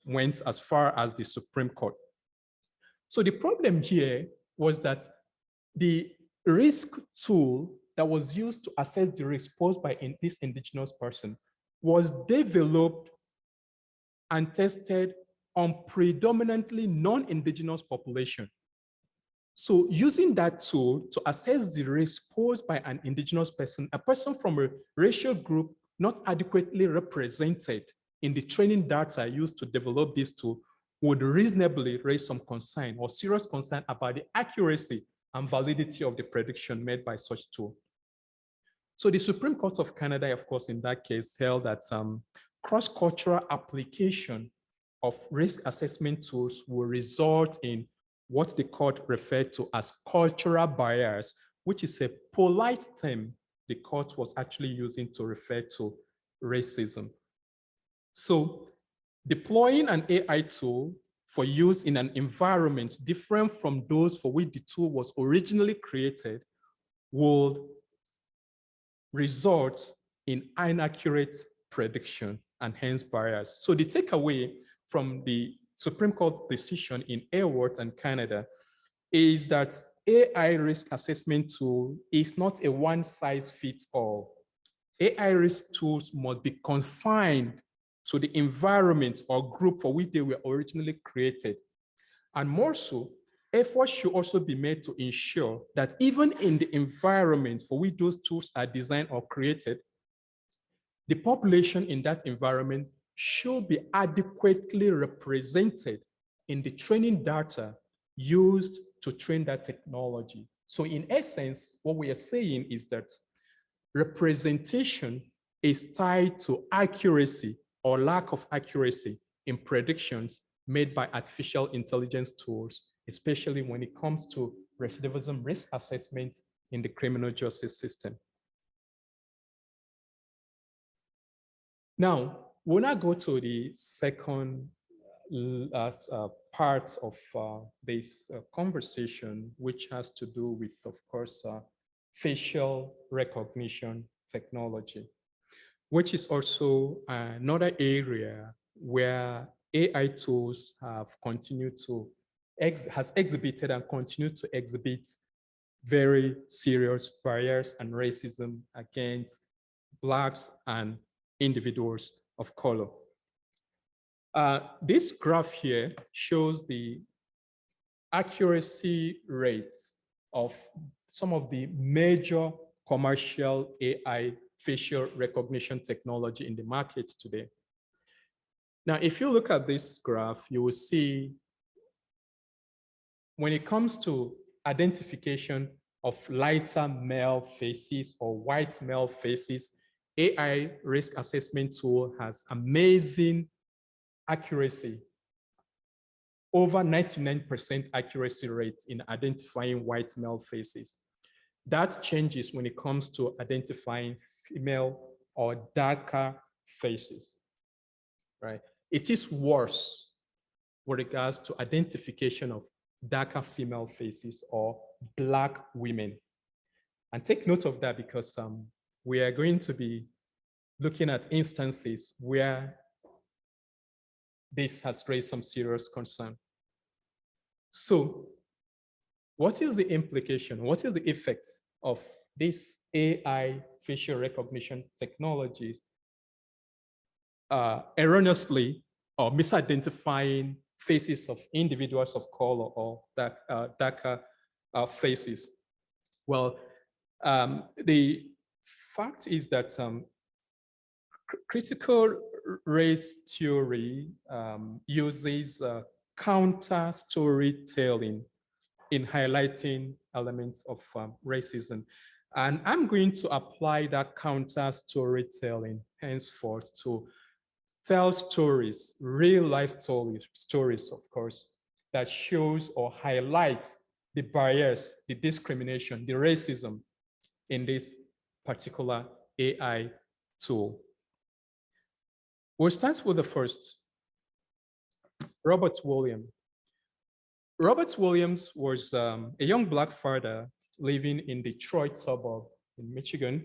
went as far as the Supreme Court. So the problem here was that the risk tool that was used to assess the risk posed by this indigenous person was developed and tested on predominantly non-indigenous population. So using that tool to assess the risk posed by an indigenous person, a person from a racial group not adequately represented in the training data used to develop this tool, would reasonably raise some concern or serious concern about the accuracy and validity of the prediction made by such tool. So the Supreme Court of Canada, of course, in that case, held that cross-cultural application of risk assessment tools will result in what the court referred to as cultural bias, which is a polite term the court was actually using to refer to racism. So deploying an AI tool for use in an environment different from those for which the tool was originally created would result in inaccurate prediction and hence bias. So the takeaway from the Supreme Court decision in Airworth and Canada is that AI risk assessment tool is not a one-size-fits-all. AI risk tools must be confined to the environment or group for which they were originally created. And more so, efforts should also be made to ensure that even in the environment for which those tools are designed or created, the population in that environment should be adequately represented in the training data used to train that technology. So in essence, what we are saying is that representation is tied to accuracy or lack of accuracy in predictions made by artificial intelligence tools, especially when it comes to recidivism risk assessment in the criminal justice system. Now, when I go to the second part of this conversation, which has to do with, of course, facial recognition technology, which is also another area where AI tools have continued to, has exhibited and continue to exhibit very serious barriers and racism against Blacks and individuals of color. This graph here shows the accuracy rates of some of the major commercial AI facial recognition technology in the market today. Now, if you look at this graph, you will see when it comes to identification of lighter male faces or white male faces, AI risk assessment tool has amazing accuracy, over 99% accuracy rate in identifying white male faces. That changes when it comes to identifying female or darker faces, right? It is worse with regards to identification of darker female faces or Black women. And take note of that because we are going to be looking at instances where this has raised some serious concern. So what is the implication? What is the effect of this AI facial recognition technologies erroneously or misidentifying faces of individuals of color or darker faces? Well, the fact is that critical race theory uses counter storytelling in highlighting elements of racism. And I'm going to apply that counter storytelling henceforth to tell stories, real life stories, of course, that shows or highlights the barriers, the discrimination, the racism in this particular AI tool. We'll start with the first. Robert Williams. Robert Williams was a young Black father living in Detroit suburb in Michigan.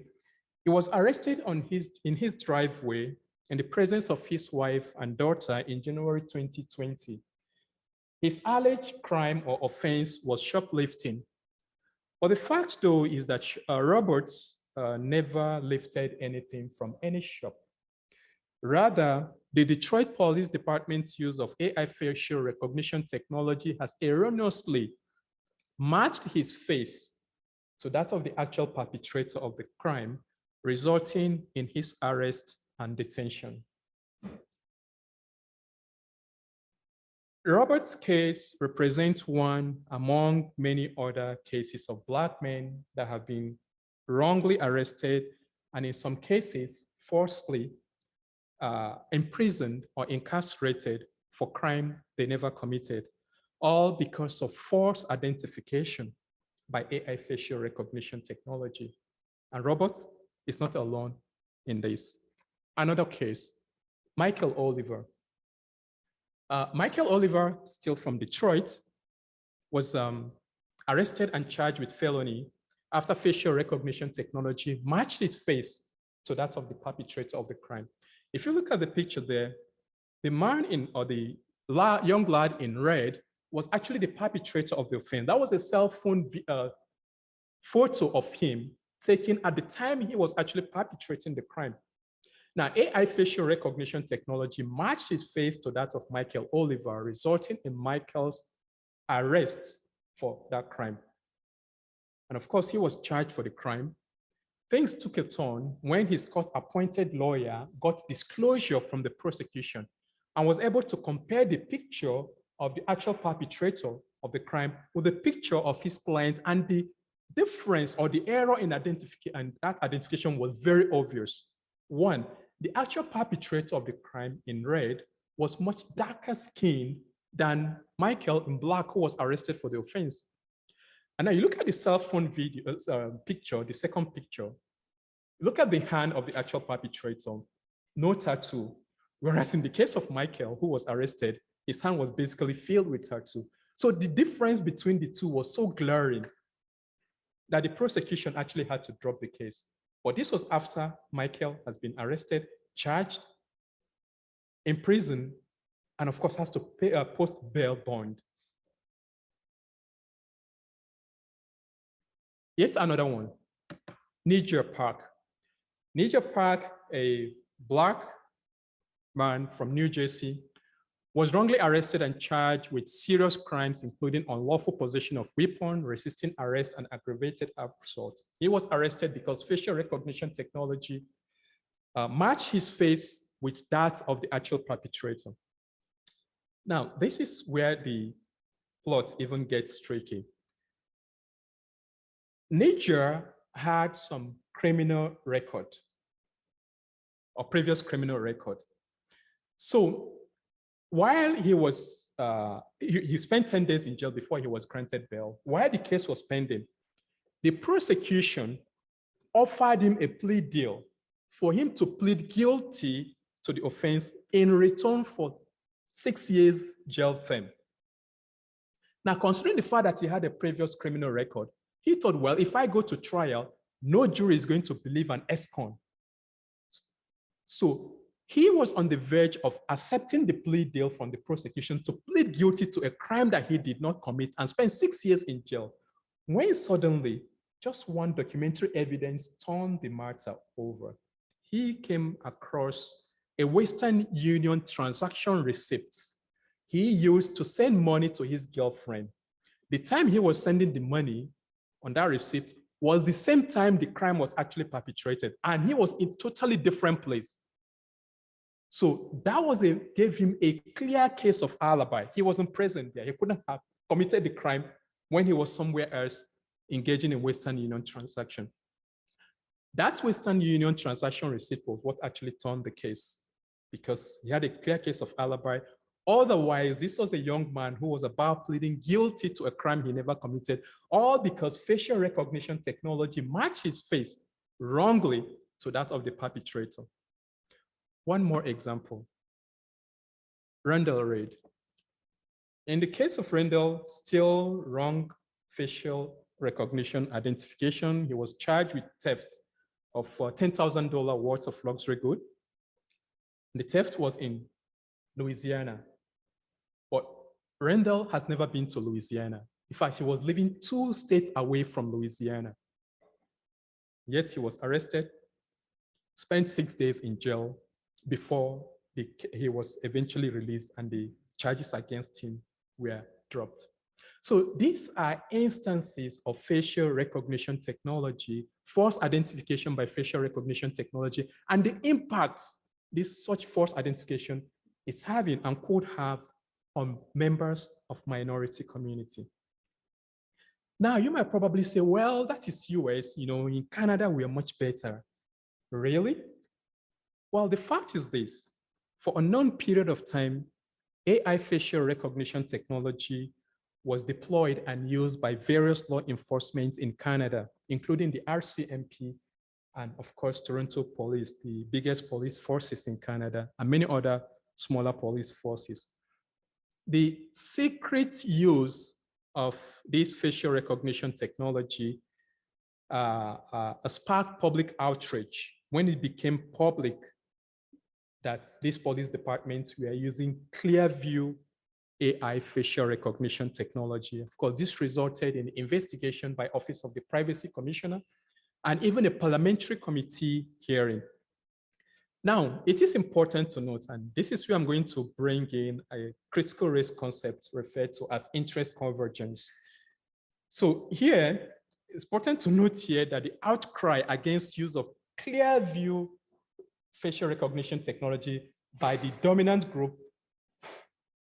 He was arrested in his driveway in the presence of his wife and daughter in January 2020. His alleged crime or offense was shoplifting. But the fact, though, is that Robert never lifted anything from any shop. Rather, the Detroit Police Department's use of AI facial recognition technology has erroneously matched his face to that of the actual perpetrator of the crime, resulting in his arrest and detention. Robert's case represents one among many other cases of Black men that have been wrongly arrested and in some cases falsely imprisoned or incarcerated for crime they never committed, all because of false identification by AI facial recognition technology. And Robert is not alone in this. Another case, Michael Oliver. Michael Oliver, still from Detroit, was arrested and charged with felony after facial recognition technology matched his face to that of the perpetrator of the crime. If you look at the picture there, the man or the young lad in red was actually the perpetrator of the offense. That was a cell phone photo of him taken at the time he was actually perpetrating the crime. Now, AI facial recognition technology matched his face to that of Michael Oliver, resulting in Michael's arrest for that crime. And of course, he was charged for the crime. Things took a turn when his court-appointed lawyer got disclosure from the prosecution and was able to compare the picture of the actual perpetrator of the crime with the picture of his client, and the difference or the error in identification, and that identification was very obvious. One, the actual perpetrator of the crime in red was much darker skinned than Michael in black, who was arrested for the offense. And now you look at the cell phone video picture, the second picture, look at the hand of the actual perpetrator, no tattoo. Whereas in the case of Michael, who was arrested, his hand was basically filled with tattoo. So the difference between the two was so glaring that the prosecution actually had to drop the case. But this was after Michael has been arrested, charged, imprisoned, and of course has to pay a post-bail bond. Yet another one, Niger Park. Niger Park, a Black man from New Jersey, was wrongly arrested and charged with serious crimes, including unlawful possession of weapon, resisting arrest, and aggravated assault. He was arrested because facial recognition technology matched his face with that of the actual perpetrator. Now, this is where the plot even gets tricky. Niger had some criminal record or previous criminal record. So while he was, he spent 10 days in jail before he was granted bail. While the case was pending, the prosecution offered him a plea deal for him to plead guilty to the offense in return for 6 years jail term. Now, considering the fact that he had a previous criminal record, he thought, well, if I go to trial, no jury is going to believe an ex-con. So he was on the verge of accepting the plea deal from the prosecution to plead guilty to a crime that he did not commit and spend 6 years in jail, when suddenly just one documentary evidence turned the matter over. He came across a Western Union transaction receipt he used to send money to his girlfriend. The time he was sending the money on that receipt was the same time the crime was actually perpetrated, and he was in a totally different place. So that gave him a clear case of alibi. He wasn't present there. He couldn't have committed the crime when he was somewhere else engaging in Western Union transaction. That Western Union transaction receipt was what actually turned the case, because he had a clear case of alibi. Otherwise, this was a young man who was about pleading guilty to a crime he never committed, all because facial recognition technology matched his face wrongly to that of the perpetrator. One more example, Randall Reed. In the case of Rendell, still wrong facial recognition identification. He was charged with theft of $10,000 worth of luxury good. The theft was in Louisiana. But Rendell has never been to Louisiana. In fact, he was living 2 states away from Louisiana. Yet he was arrested, spent 6 days in jail before he was eventually released and the charges against him were dropped. So these are instances of facial recognition technology, false identification by facial recognition technology, and the impact this such false identification is having and could have on members of minority community. Now, you might probably say, well, that is US, in Canada, we are much better. Really? Well, the fact is this, for a known period of time, AI facial recognition technology was deployed and used by various law enforcement in Canada, including the RCMP and of course, Toronto Police, the biggest police forces in Canada, and many other smaller police forces. The secret use of this facial recognition technology sparked public outrage when it became public that these police departments were using Clearview AI facial recognition technology. Of course, this resulted in investigation by Office of the Privacy Commissioner and even a parliamentary committee hearing. Now, it is important to note, and this is where I'm going to bring in a critical race concept referred to as interest convergence. So here, it's important to note here that the outcry against use of Clearview facial recognition technology by the dominant group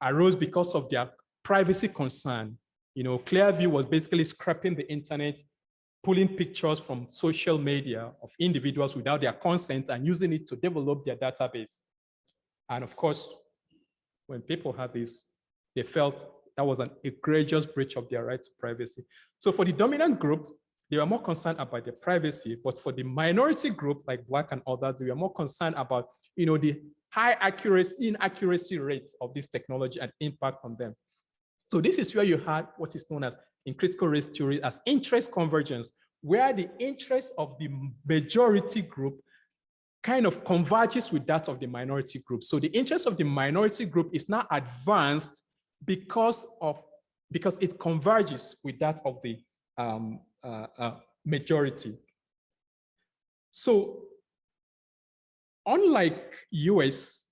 arose because of their privacy concern. Clearview was basically scraping the internet, pulling pictures from social media of individuals without their consent and using it to develop their database. And of course, when people had this, they felt that was an egregious breach of their right to privacy. So for the dominant group, they were more concerned about their privacy, but for the minority group, like Black and others, they were more concerned about, the high inaccuracy rates of this technology and impact on them. So this is where you had what is known as, in critical race theory, as interest convergence, where the interest of the majority group kind of converges with that of the minority group. So the interest of the minority group is now advanced because it converges with that of the majority. So unlike US,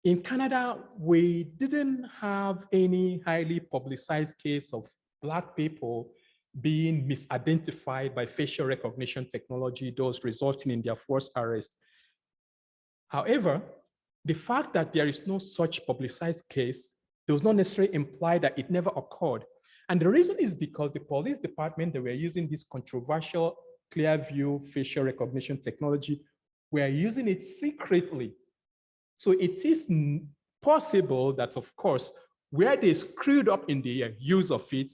in Canada, we didn't have any highly publicized case of Black people being misidentified by facial recognition technology, those resulting in their forced arrest. However, the fact that there is no such publicized case does not necessarily imply that it never occurred. And the reason is because the police department that were using this controversial Clearview facial recognition technology were using it secretly. So it is possible that, of course, where they screwed up in the use of it,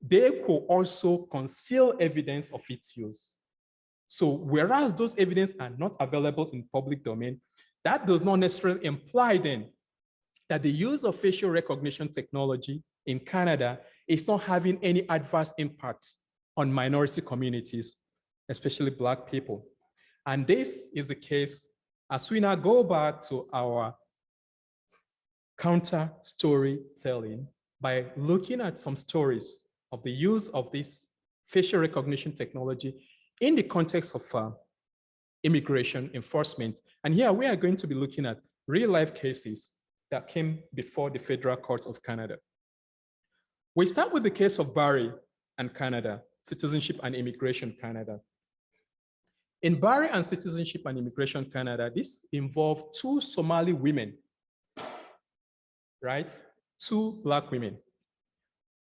they could also conceal evidence of its use. So whereas those evidence are not available in public domain, that does not necessarily imply then that the use of facial recognition technology in Canada is not having any adverse impact on minority communities, especially Black people. And this is the case as we now go back to our counter storytelling by looking at some stories of the use of this facial recognition technology in the context of immigration enforcement. And here we are going to be looking at real life cases that came before the Federal Court of Canada. We start with the case of Barry and Canada, Citizenship and Immigration Canada. In Barry and Citizenship and Immigration Canada, this involved 2 Somali women, right? 2 Black women.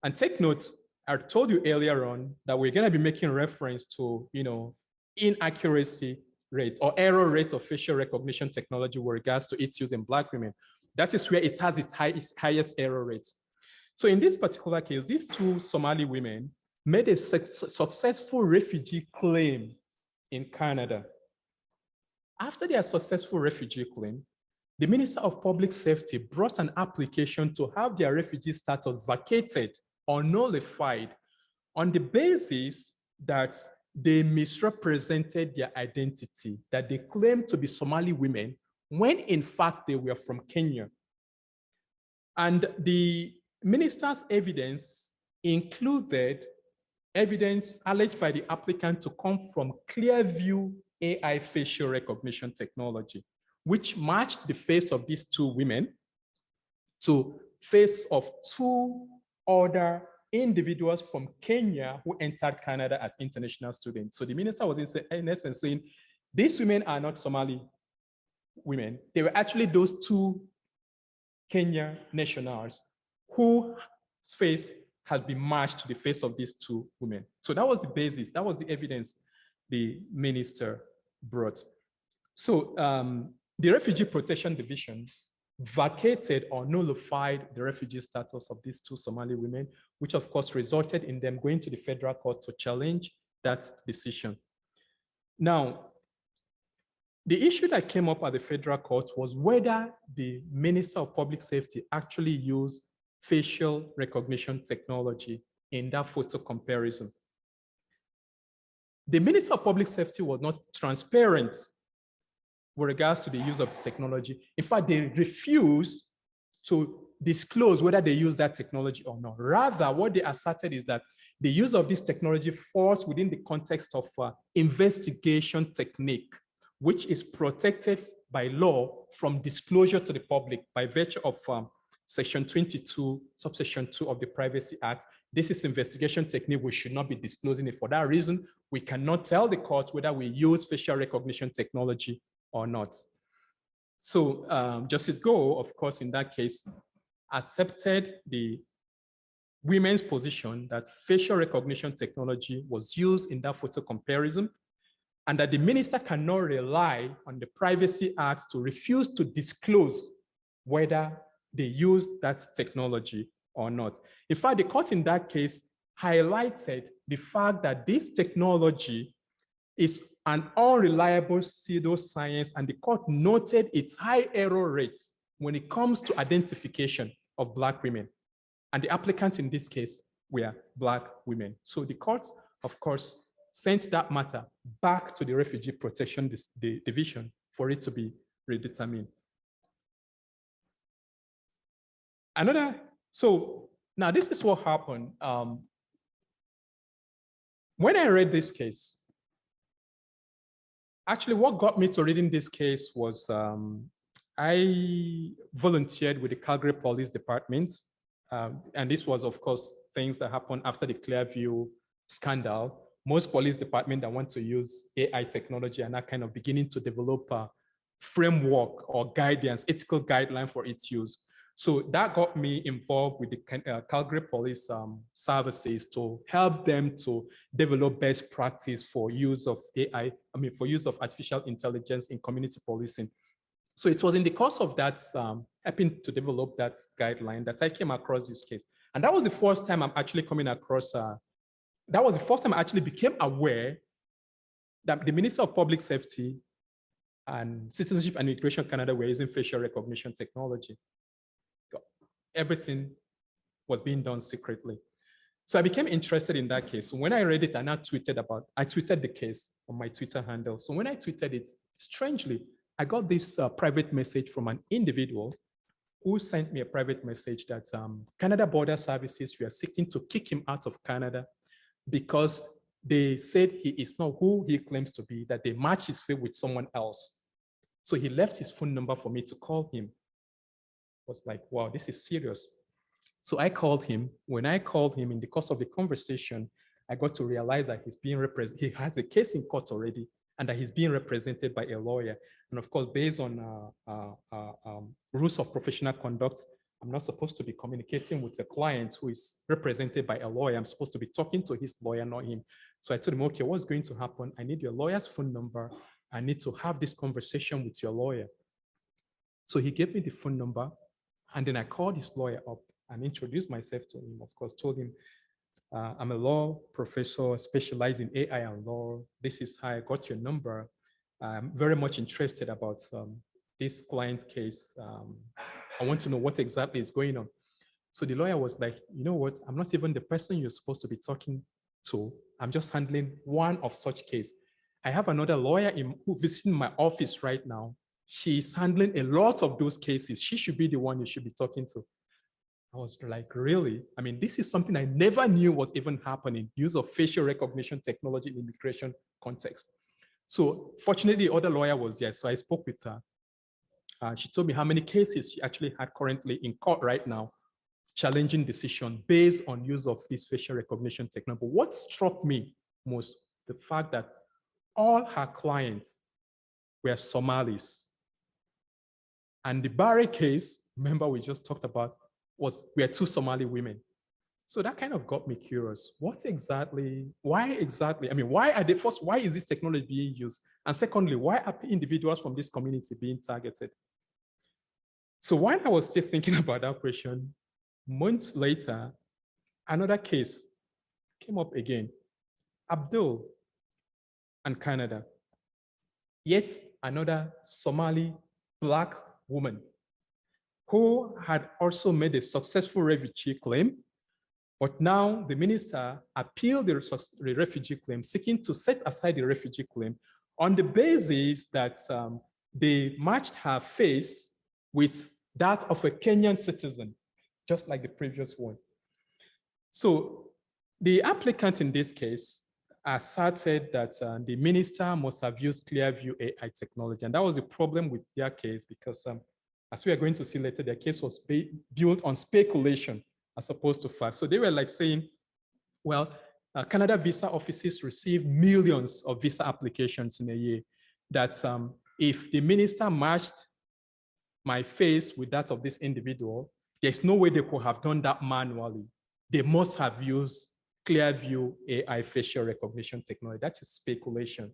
And take note, I told you earlier on that we're gonna be making reference to, inaccuracy rate or error rate of facial recognition technology with regards to its use in Black women. That is where it has its highest error rate. So in this particular case, these 2 Somali women made a successful refugee claim in Canada. After their successful refugee claim, the Minister of Public Safety brought an application to have their refugee status vacated or nullified on the basis that they misrepresented their identity, that they claimed to be Somali women when in fact they were from Kenya. And the minister's evidence included evidence alleged by the applicant to come from Clearview AI facial recognition technology, which matched the face of these two women to face of two other individuals from Kenya who entered Canada as international students. So the minister was in essence saying, these women are not Somali women. They were actually those two Kenya nationals whose face has been matched to the face of these two women. So that was the basis, that was the evidence the minister brought. So the Refugee Protection Division vacated or nullified the refugee status of these two Somali women, which of course resulted in them going to the federal court to challenge that decision. Now, the issue that came up at the federal court was whether the Minister of Public Safety actually used facial recognition technology in that photo comparison. The Minister of Public Safety was not transparent with regards to the use of the technology. In fact, they refused to disclose whether they use that technology or not. Rather, what they asserted is that the use of this technology falls within the context of investigation technique, which is protected by law from disclosure to the public by virtue of Section 22, subsection 2 of the Privacy Act. This is investigation technique. We should not be disclosing it. For that reason, we cannot tell the court whether we use facial recognition technology or not. So Justice Go, of course, in that case, accepted the women's position that facial recognition technology was used in that photo comparison, and that the minister cannot rely on the Privacy Act to refuse to disclose whether they used that technology or not. In fact, the court in that case highlighted the fact that this technology is an unreliable pseudoscience, and the court noted its high error rate when it comes to identification of Black women. And the applicants in this case were Black women. So the court, of course, sent that matter back to the Refugee Protection Division for it to be redetermined. So now this is what happened. When I read this case, actually what got me to reading this case was I volunteered with the Calgary Police Department. And this was, of course, things that happened after the Clearview scandal. Most police departments that want to use AI technology are now kind of beginning to develop a framework or guidance, ethical guideline for its use. So that got me involved with the Calgary Police Services to help them to develop best practice for use of AI, for use of artificial intelligence in community policing. So it was in the course of that, helping to develop that guideline, that I came across this case. And that was the first time I'm actually coming across, that was the first time I actually became aware that the Minister of Public Safety and Citizenship and Immigration Canada were using facial recognition technology. Everything was being done secretly. So I became interested in that case. So when I read it, I tweeted the case on my Twitter handle. So when I tweeted it, strangely, I got this private message from an individual who sent me a private message that Canada Border Services were seeking to kick him out of Canada because they said he is not who he claims to be, that they match his face with someone else. So he left his phone number for me to call him. I was like, wow, this is serious. So I called him. When I called him, in the course of the conversation, I got to realize that he has a case in court already, and that he's being represented by a lawyer. And of course, based on rules of professional conduct, I'm not supposed to be communicating with a client who is represented by a lawyer. I'm supposed to be talking to his lawyer, not him. So I told him, okay, what's going to happen? I need your lawyer's phone number. I need to have this conversation with your lawyer. So he gave me the phone number, and then I called his lawyer up and introduced myself to him. Of course, told him, I'm a law professor specialized in AI and law. This is how I got your number. I'm very much interested about this client case. I want to know what exactly is going on. So the lawyer was like, you know what? I'm not even the person you're supposed to be talking to. I'm just handling one of such case. I have another lawyer who visiting my office right now. She's handling a lot of those cases. She should be the one you should be talking to. I was like, really? I mean, this is something I never knew was even happening, use of facial recognition technology in immigration context. So fortunately, the other lawyer was there. So I spoke with her. She told me how many cases she actually had currently in court right now, challenging decision based on use of this facial recognition technology. But what struck me most, the fact that all her clients were Somalis. And the Barry case, remember we just talked about, were two Somali women. So that kind of got me curious. What exactly, why exactly, I mean, why are they, first, why is this technology being used? And secondly, why are individuals from this community being targeted? So while I was still thinking about that question, months later, another case came up again. Abdul and Canada. Yet another Somali Black woman who had also made a successful refugee claim, but now the minister appealed the refugee claim, seeking to set aside the refugee claim on the basis that they matched her face with that of a Kenyan citizen, just like the previous one. So the applicant in this case asserted that the minister must have used Clearview AI technology. And that was a problem with their case because as we are going to see later, their case was built on speculation as opposed to fact. So they were like saying, well, Canada visa offices receive millions of visa applications in a year, that if the minister matched my face with that of this individual, there's no way they could have done that manually. They must have used Clearview AI facial recognition technology. That is speculation.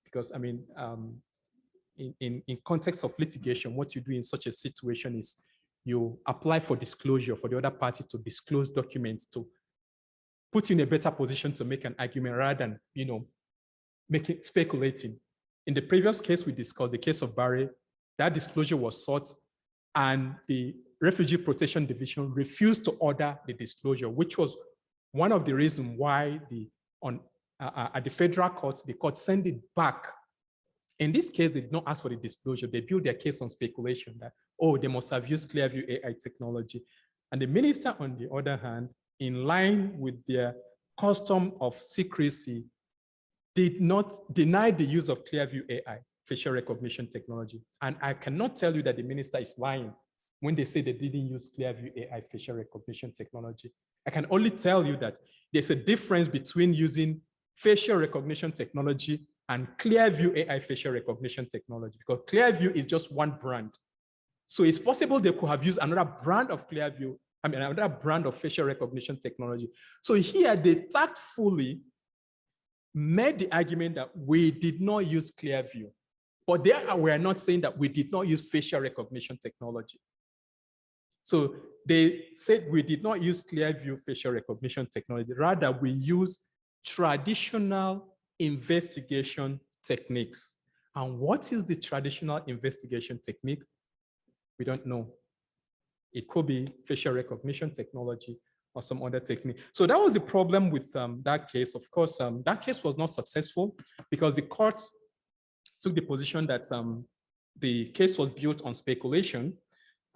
Because I mean, in context of litigation, what you do in such a situation is you apply for disclosure for the other party to disclose documents to put you in a better position to make an argument rather than, you know, speculating. In the previous case we discussed, the case of Barry, that disclosure was sought and the Refugee Protection Division refused to order the disclosure, which was one of the reasons why at the federal court, the court sent it back. In this case, they did not ask for the disclosure. They built their case on speculation that, oh, they must have used Clearview AI technology. And the minister, on the other hand, in line with their custom of secrecy, did not deny the use of Clearview AI, facial recognition technology. And I cannot tell you that the minister is lying when they say they didn't use Clearview AI facial recognition technology. I can only tell you that there's a difference between using facial recognition technology and Clearview AI facial recognition technology, because Clearview is just one brand. So it's possible they could have used another brand of Clearview, I mean, another brand of facial recognition technology. So here they tactfully made the argument that we did not use Clearview, but they were not saying that we did not use facial recognition technology. So they said we did not use Clearview facial recognition technology, rather we use traditional investigation techniques. And what is the traditional investigation technique? We don't know. It could be facial recognition technology or some other technique. So that was the problem with that case. Of course, that case was not successful because the court took the position that the case was built on speculation.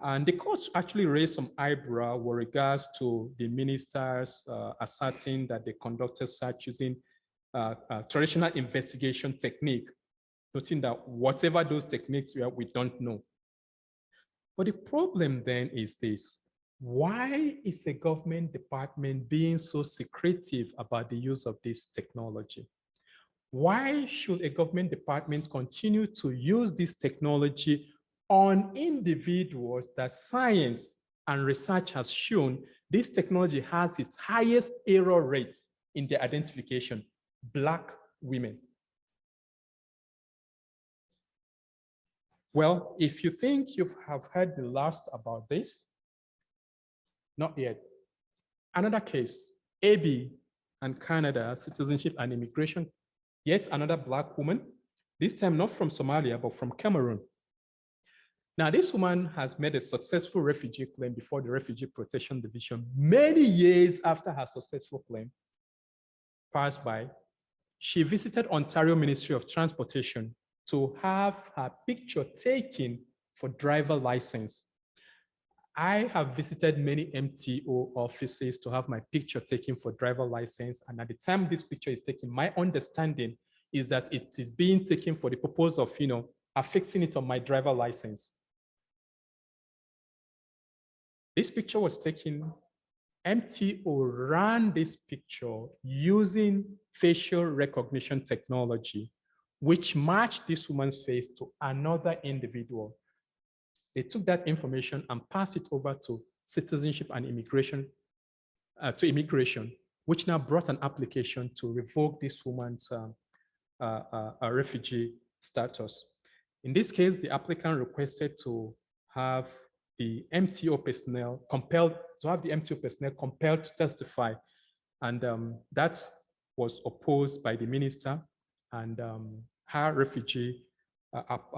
And the court actually raised some eyebrow with regards to the ministers asserting that they conducted search using traditional investigation technique, noting that whatever those techniques were, we don't know. But the problem then is this: why is the government department being so secretive about the use of this technology? Why should a government department continue to use this technology on individuals that science and research has shown this technology has its highest error rate in the identification? Black women. Well, if you think you have heard the last about this, not yet. Another case, AB and Canada, citizenship and immigration, yet another Black woman, this time not from Somalia, but from Cameroon. Now, this woman has made a successful refugee claim before the Refugee Protection Division many years after her successful claim passed by. She visited Ontario Ministry of Transportation to have her picture taken for driver license. I have visited many MTO offices to have my picture taken for driver license. And at the time this picture is taken, my understanding is that it is being taken for the purpose of, affixing it on my driver license. This picture was taken, MTO ran this picture using facial recognition technology, which matched this woman's face to another individual. They took that information and passed it over to Citizenship and Immigration, which now brought an application to revoke this woman's refugee status. In this case, the applicant requested to have the MTO personnel compelled to testify. And that was opposed by the minister, and her refugee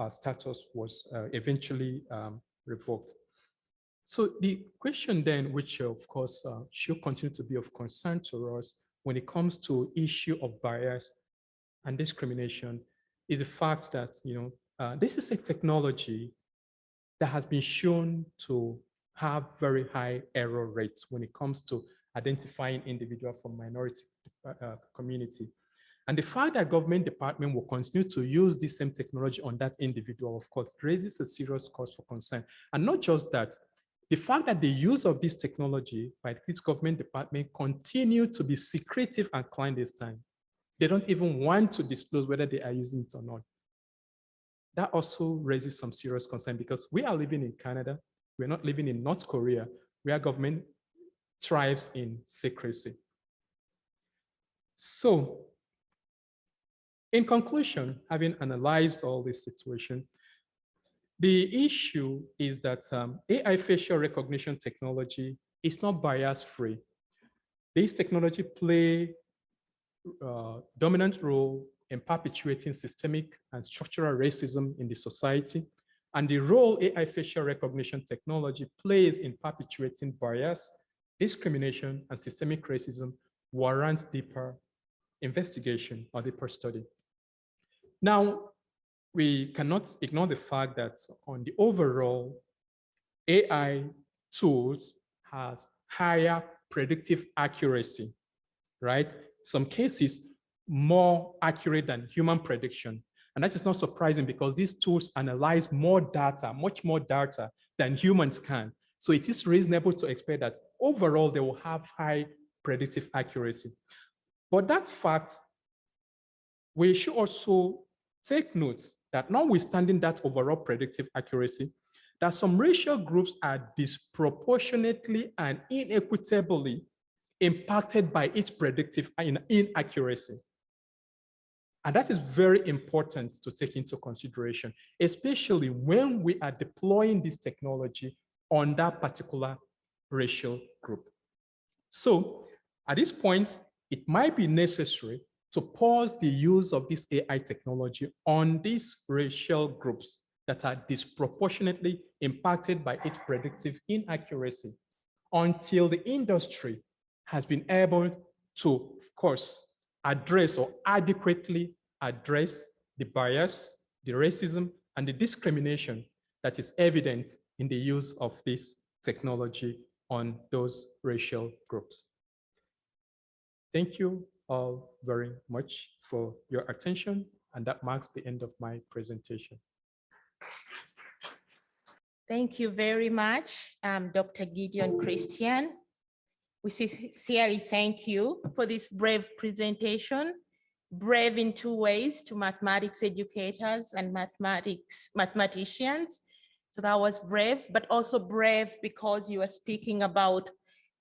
status was eventually revoked. So the question then, which of course should continue to be of concern to us when it comes to issue of bias and discrimination, is the fact that this is a technology that has been shown to have very high error rates when it comes to identifying individuals from minority community. And the fact that government department will continue to use this same technology on that individual, of course, raises a serious cause for concern. And not just that, the fact that the use of this technology by this government department continue to be secretive and clandestine. They don't even want to disclose whether they are using it or not. That also raises some serious concern, because we are living in Canada. We're not living in North Korea, where government thrives in secrecy. So, in conclusion, having analyzed all this situation, the issue is that AI facial recognition technology is not bias-free. This technology plays a dominant role in perpetuating systemic and structural racism in the society. And the role AI facial recognition technology plays in perpetuating bias, discrimination, and systemic racism warrants deeper investigation or deeper study. Now, we cannot ignore the fact that on the overall, AI tools has higher predictive accuracy, right? Some cases more accurate than human prediction. And that is not surprising, because these tools analyze more data, much more data than humans can. So it is reasonable to expect that overall they will have high predictive accuracy. But that fact, we should also take note that notwithstanding that overall predictive accuracy, that some racial groups are disproportionately and inequitably impacted by its predictive inaccuracy. And that is very important to take into consideration, especially when we are deploying this technology on that particular racial group. So at this point, it might be necessary to pause the use of this AI technology on these racial groups that are disproportionately impacted by its predictive inaccuracy, until the industry has been able to, of course, address or adequately address the bias, the racism, and the discrimination that is evident in the use of this technology on those racial groups. Thank you all very much for your attention, and that marks the end of my presentation. Thank you very much, Dr. Gideon Christian. We sincerely thank you for this brave presentation, brave in two ways, to mathematics educators and mathematicians. So that was brave, but also brave because you are speaking about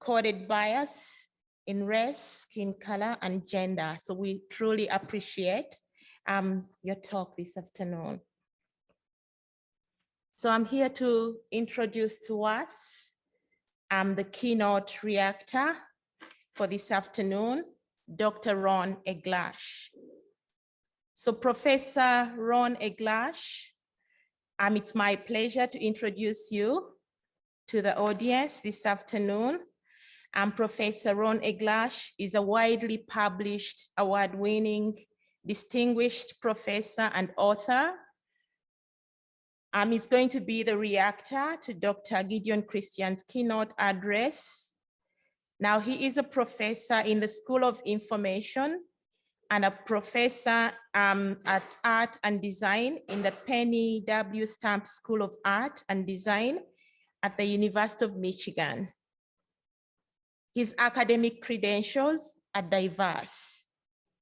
coded bias in race, skin color, and gender. So we truly appreciate your talk this afternoon. So I'm here to introduce to us the keynote reactor for this afternoon, Dr. Ron Eglash. So Professor Ron Eglash It's my pleasure to introduce you to the audience this afternoon. Professor Ron Eglash is a widely published, award-winning, distinguished professor and author. He's going to be the reactor to Dr. Gideon Christian's keynote address. Now, he is a professor in the School of Information and a professor at Art and Design in the Penny W. Stamp School of Art and Design at the University of Michigan. His academic credentials are diverse.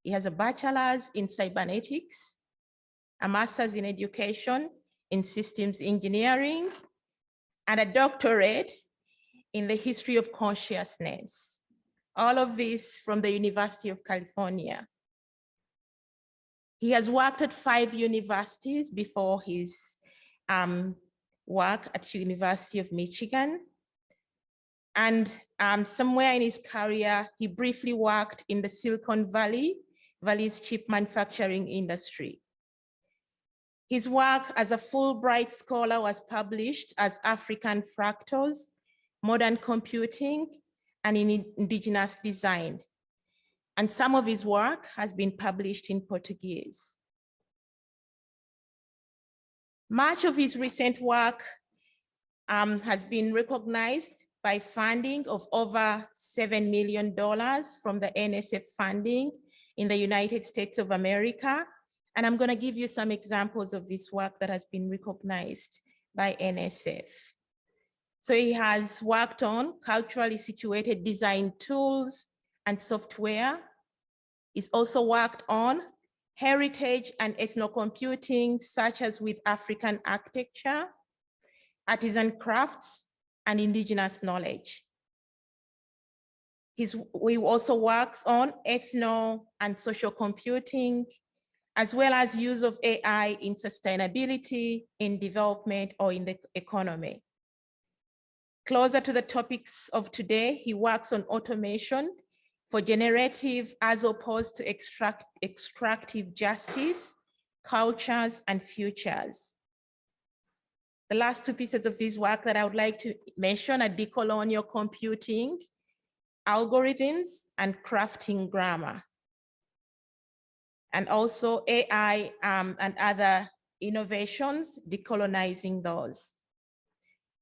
He has a bachelor's in cybernetics, a master's in education in systems engineering, and a doctorate in the history of consciousness. All of this from the University of California. He has worked at 5 universities before his work at University of Michigan. And somewhere in his career, he briefly worked in the Silicon Valley's chip manufacturing industry. His work as a Fulbright scholar was published as African Fractals, Modern Computing, and in Indigenous Design. And some of his work has been published in Portuguese. Much of his recent work has been recognized by funding of over $7 million from the NSF funding in the United States of America. And I'm going to give you some examples of this work that has been recognized by NSF. So he has worked on culturally situated design tools and software. He's also worked on heritage and ethnocomputing, such as with African architecture, artisan crafts, and indigenous knowledge. He also works on ethno and social computing, as well as use of AI in sustainability, in development, or in the economy. Closer to the topics of today, he works on automation for generative as opposed to extractive justice, cultures, and futures. The last 2 pieces of this work that I would like to mention are decolonial computing, algorithms, and crafting grammar. And also AI and other innovations, decolonizing those.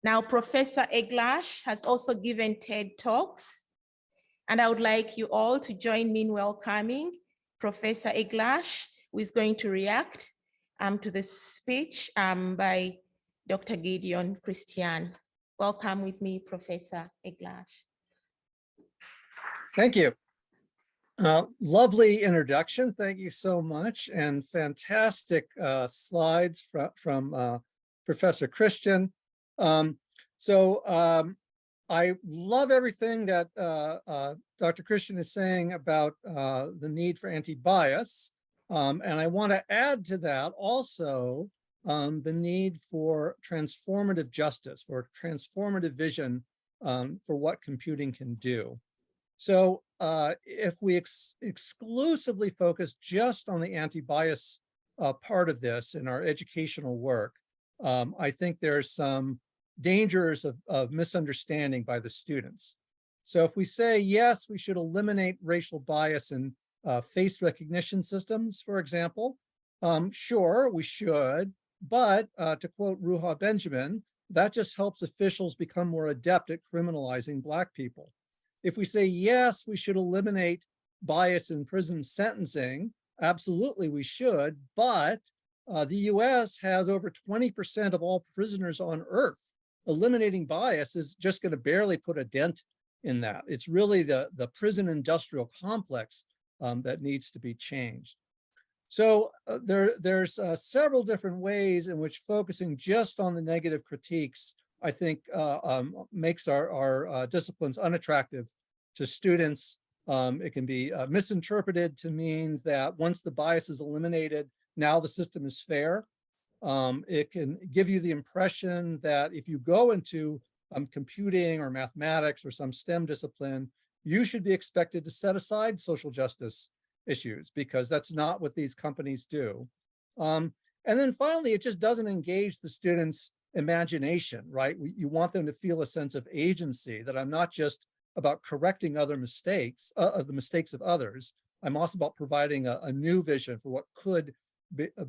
Now, Professor Eglash has also given TED Talks, and I would like you all to join me in welcoming Professor Eglash, who is going to react to the speech by Dr. Gideon Christian. Welcome with me, Professor Eglash. Thank you. Lovely introduction. Thank you so much. And fantastic slides from Professor Christian. I love everything that Dr. Christian is saying about the need for anti-bias. And I want to add to that also the need for transformative justice, for transformative vision for what computing can do. So if we exclusively focus just on the anti-bias part of this in our educational work, I think there's some dangers of misunderstanding by the students. So if we say, yes, we should eliminate racial bias in face recognition systems, for example, sure, we should, but to quote Ruha Benjamin, that just helps officials become more adept at criminalizing Black people. If we say, yes, we should eliminate bias in prison sentencing, absolutely we should, but the US has over 20% of all prisoners on earth. Eliminating bias is just going to barely put a dent in that. It's really the prison industrial complex that needs to be changed. So there's several different ways in which focusing just on the negative critiques, I think, makes our disciplines unattractive to students. It can be misinterpreted to mean that once the bias is eliminated, now the system is fair. It can give you the impression that if you go into computing or mathematics or some STEM discipline, you should be expected to set aside social justice issues, because that's not what these companies do. And then finally, it just doesn't engage the students' imagination, right? You want them to feel a sense of agency, that I'm not just about correcting other mistakes, the mistakes of others. I'm also about providing a new vision for what could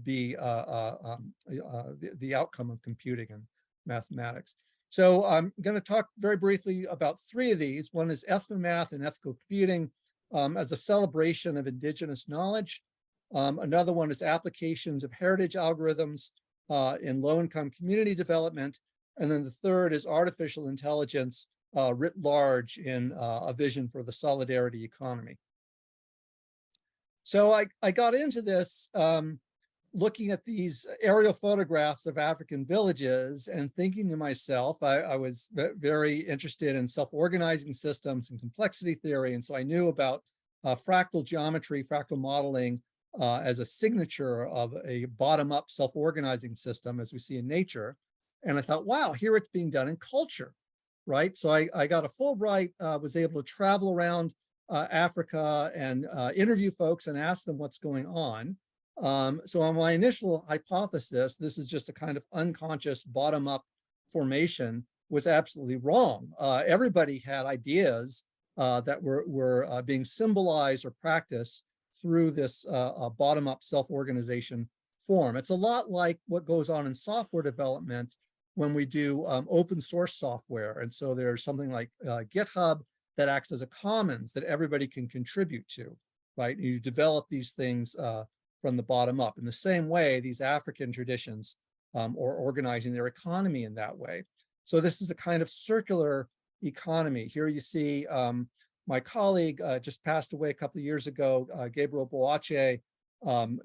be the outcome of computing and mathematics. So I'm going to talk very briefly about three of these. One is ethnomath and ethical computing as a celebration of indigenous knowledge. Another one is applications of heritage algorithms in low-income community development. And then the third is artificial intelligence writ large in a vision for the solidarity economy. So I got into this looking at these aerial photographs of African villages and thinking to myself, I was very interested in self-organizing systems and complexity theory. And so I knew about fractal geometry, fractal modeling as a signature of a bottom-up self-organizing system as we see in nature. And I thought, wow, here it's being done in culture, right? So I got a Fulbright, was able to travel around Africa and interview folks and ask them what's going on. So on my initial hypothesis, this is just a kind of unconscious bottom-up formation, was absolutely wrong. Everybody had ideas that were being symbolized or practiced through this bottom-up self-organization form. It's a lot like what goes on in software development when we do open source software. And so there's something like GitHub that acts as a commons that everybody can contribute to, right? You develop these things from the bottom up. In the same way, these African traditions are organizing their economy in that way. So this is a kind of circular economy. Here you see my colleague just passed away a couple of years ago, Gabriel Boache,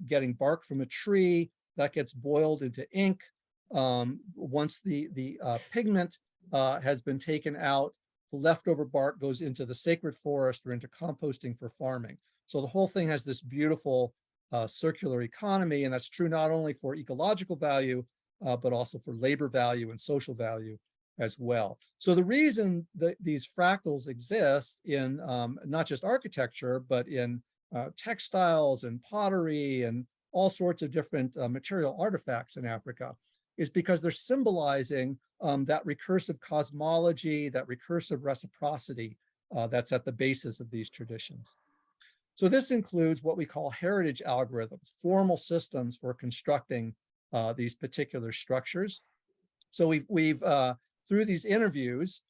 getting bark from a tree that gets boiled into ink. Once the pigment has been taken out, the leftover bark goes into the sacred forest or into composting for farming. So the whole thing has this beautiful circular economy, and that's true not only for ecological value, but also for labor value and social value as well. So the reason that these fractals exist in not just architecture, but in textiles and pottery and all sorts of different material artifacts in Africa is because they're symbolizing that recursive cosmology, that recursive reciprocity that's at the basis of these traditions. So this includes what we call heritage algorithms, formal systems for constructing these particular structures. So we've through these interviews,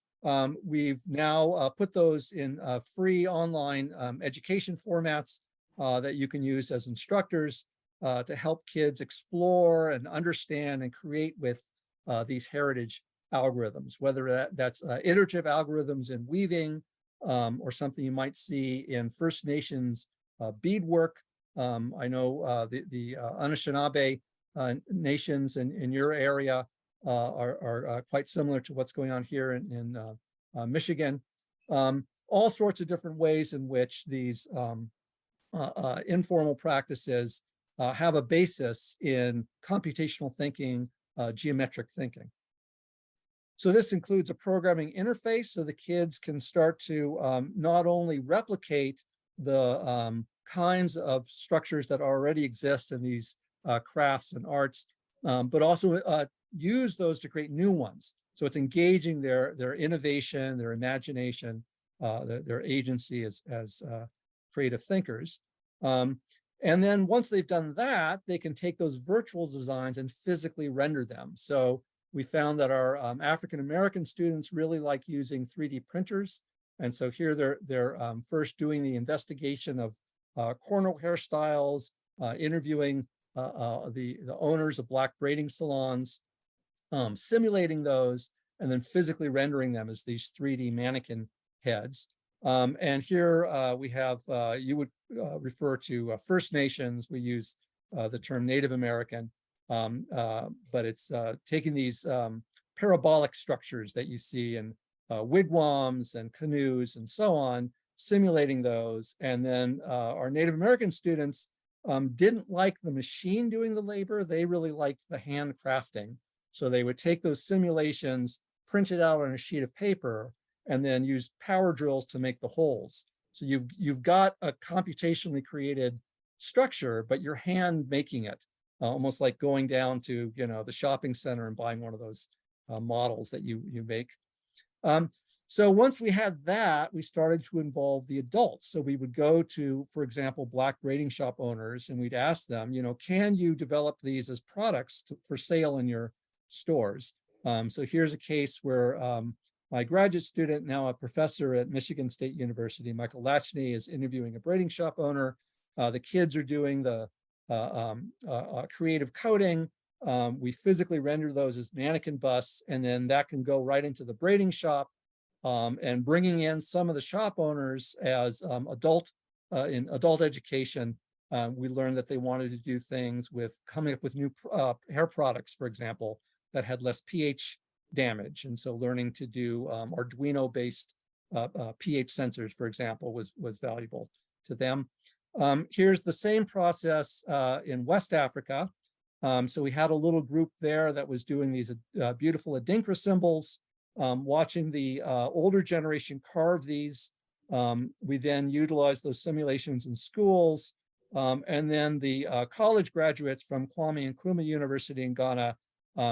we've now put those in free online education formats that you can use as instructors to help kids explore and understand and create with these heritage algorithms, whether that's iterative algorithms in weaving or something you might see in First Nations beadwork. I know the Anishinaabe nations in your area are quite similar to what's going on here in Michigan. All sorts of different ways in which these informal practices have a basis in computational thinking, geometric thinking. So this includes a programming interface so the kids can start to not only replicate the kinds of structures that already exist in these crafts and arts, but also use those to create new ones. So it's engaging their innovation, their imagination, their agency as creative thinkers. And then once they've done that, they can take those virtual designs and physically render them. So we found that our African-American students really like using 3D printers. And so here they're first doing the investigation of cornrow hairstyles, interviewing the owners of Black braiding salons, simulating those, and then physically rendering them as these 3D mannequin heads. And here we have, you would refer to First Nations. We use the term Native American, but it's taking these parabolic structures that you see in wigwams and canoes and so on, simulating those. And then our Native American students didn't like the machine doing the labor. They really liked the hand crafting. So they would take those simulations, print it out on a sheet of paper, and then use power drills to make the holes. So you've got a computationally created structure, but you're hand making it. almost like going down to, the shopping center and buying one of those models that you make. So once we had that, we started to involve the adults. So we would go to, for example, Black braiding shop owners, and we'd ask them, can you develop these as products for sale in your stores? So here's a case where my graduate student, now a professor at Michigan State University, Michael Lachney, is interviewing a braiding shop owner. The kids are doing the creative coding. We physically render those as mannequin busts, and then that can go right into the braiding shop. And bringing in some of the shop owners as in adult education, we learned that they wanted to do things with coming up with new hair products, for example, that had less pH damage. And so learning to do Arduino-based pH sensors, for example, was valuable to them. Here's the same process in West Africa. So we had a little group there that was doing these beautiful Adinkra symbols. Watching the older generation carve these. We then utilized those simulations in schools. And then the college graduates from Kwame Nkrumah University in Ghana,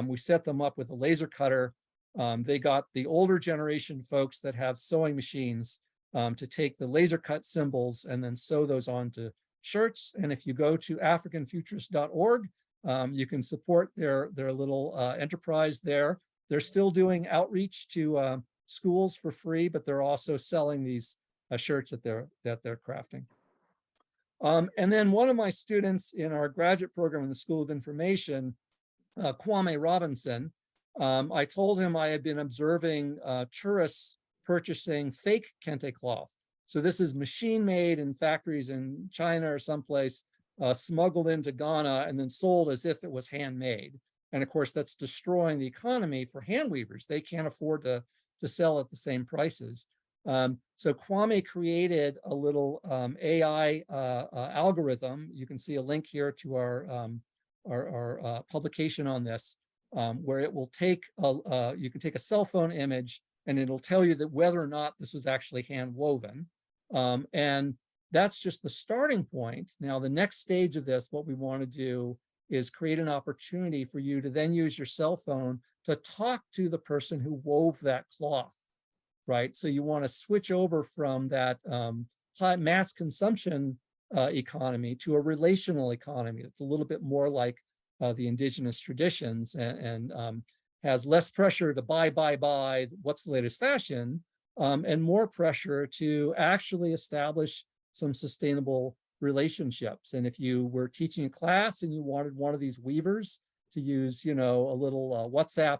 we set them up with a laser cutter. They got the older generation folks that have sewing machines to take the laser cut symbols and then sew those onto shirts. And if you go to africanfuturist.org, you can support their little enterprise there. They're still doing outreach to schools for free, but they're also selling these shirts that they're crafting. And then one of my students in our graduate program in the School of Information, Kwame Robinson, I told him I had been observing tourists purchasing fake kente cloth. So this is machine made in factories in China or someplace, smuggled into Ghana and then sold as if it was handmade. And of course, that's destroying the economy for hand weavers. They can't afford to sell at the same prices. So Kwame created a little AI algorithm. You can see a link here to our publication on this, where it will take, you can take a cell phone image and it'll tell you that whether or not this was actually hand woven. And that's just the starting point. Now, the next stage of this, what we want to do is create an opportunity for you to then use your cell phone to talk to the person who wove that cloth, right? So you want to switch over from that high mass consumption economy to a relational economy that's a little bit more like the indigenous traditions and has less pressure to buy, what's the latest fashion, and more pressure to actually establish some sustainable relationships. And if you were teaching a class and you wanted one of these weavers to use, a little WhatsApp,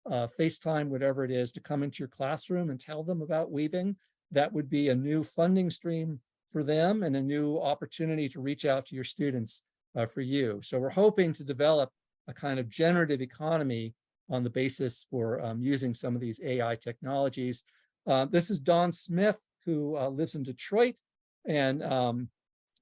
FaceTime, whatever it is, to come into your classroom and tell them about weaving, that would be a new funding stream for them and a new opportunity to reach out to your students for you. So we're hoping to develop a kind of generative economy on the basis for using some of these AI technologies. This is Dawn Smith, who lives in Detroit, and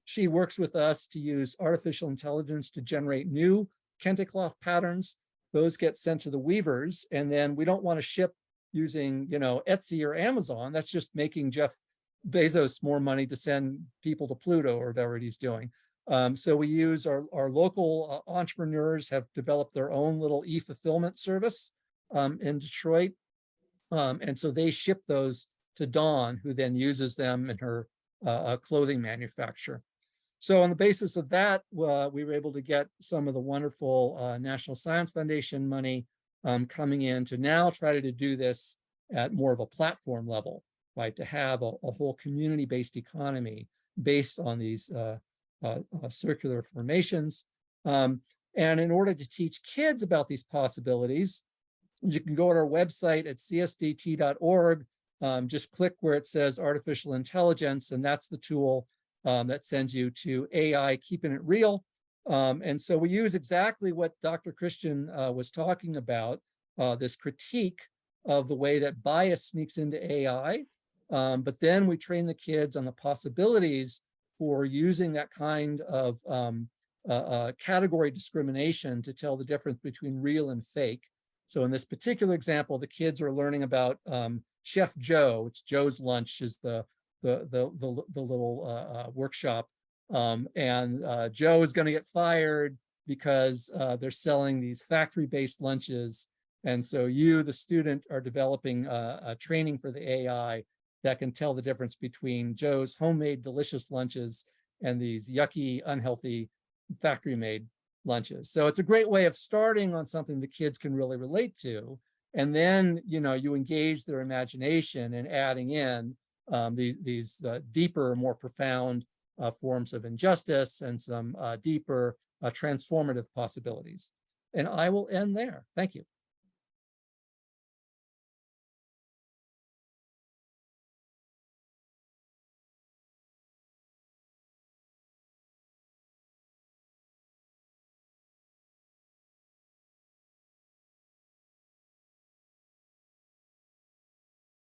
she works with us to use artificial intelligence to generate new kente cloth patterns. Those get sent to the weavers, and then we don't want to ship using, Etsy or Amazon. That's just making Jeff Bezos more money to send people to Pluto or whatever he's doing. So we use our local entrepreneurs have developed their own little e-fulfillment service in Detroit. And so they ship those to Dawn, who then uses them in her clothing manufacturer. So on the basis of that, we were able to get some of the wonderful National Science Foundation money coming in to now try to do this at more of a platform level, right? To have a whole community-based economy based on these circular formations. And in order to teach kids about these possibilities, you can go to our website at csdt.org, just click where it says artificial intelligence, and that's the tool that sends you to AI Keeping It Real. And so we use exactly what Dr. Christian was talking about, this critique of the way that bias sneaks into AI. But then we train the kids on the possibilities for using that kind of category discrimination to tell the difference between real and fake. So in this particular example, the kids are learning about Chef Joe. It's Joe's Lunch is the little workshop. And Joe is going to get fired. because they're selling these factory-based lunches. And so you, the student, are developing a training for the AI that can tell the difference between Joe's homemade delicious lunches and these yucky, unhealthy factory-made lunches. So it's a great way of starting on something the kids can really relate to. And then, you know, you engage their imagination and adding in these deeper, more profound forms of injustice and some deeper transformative possibilities. And I will end there. Thank you.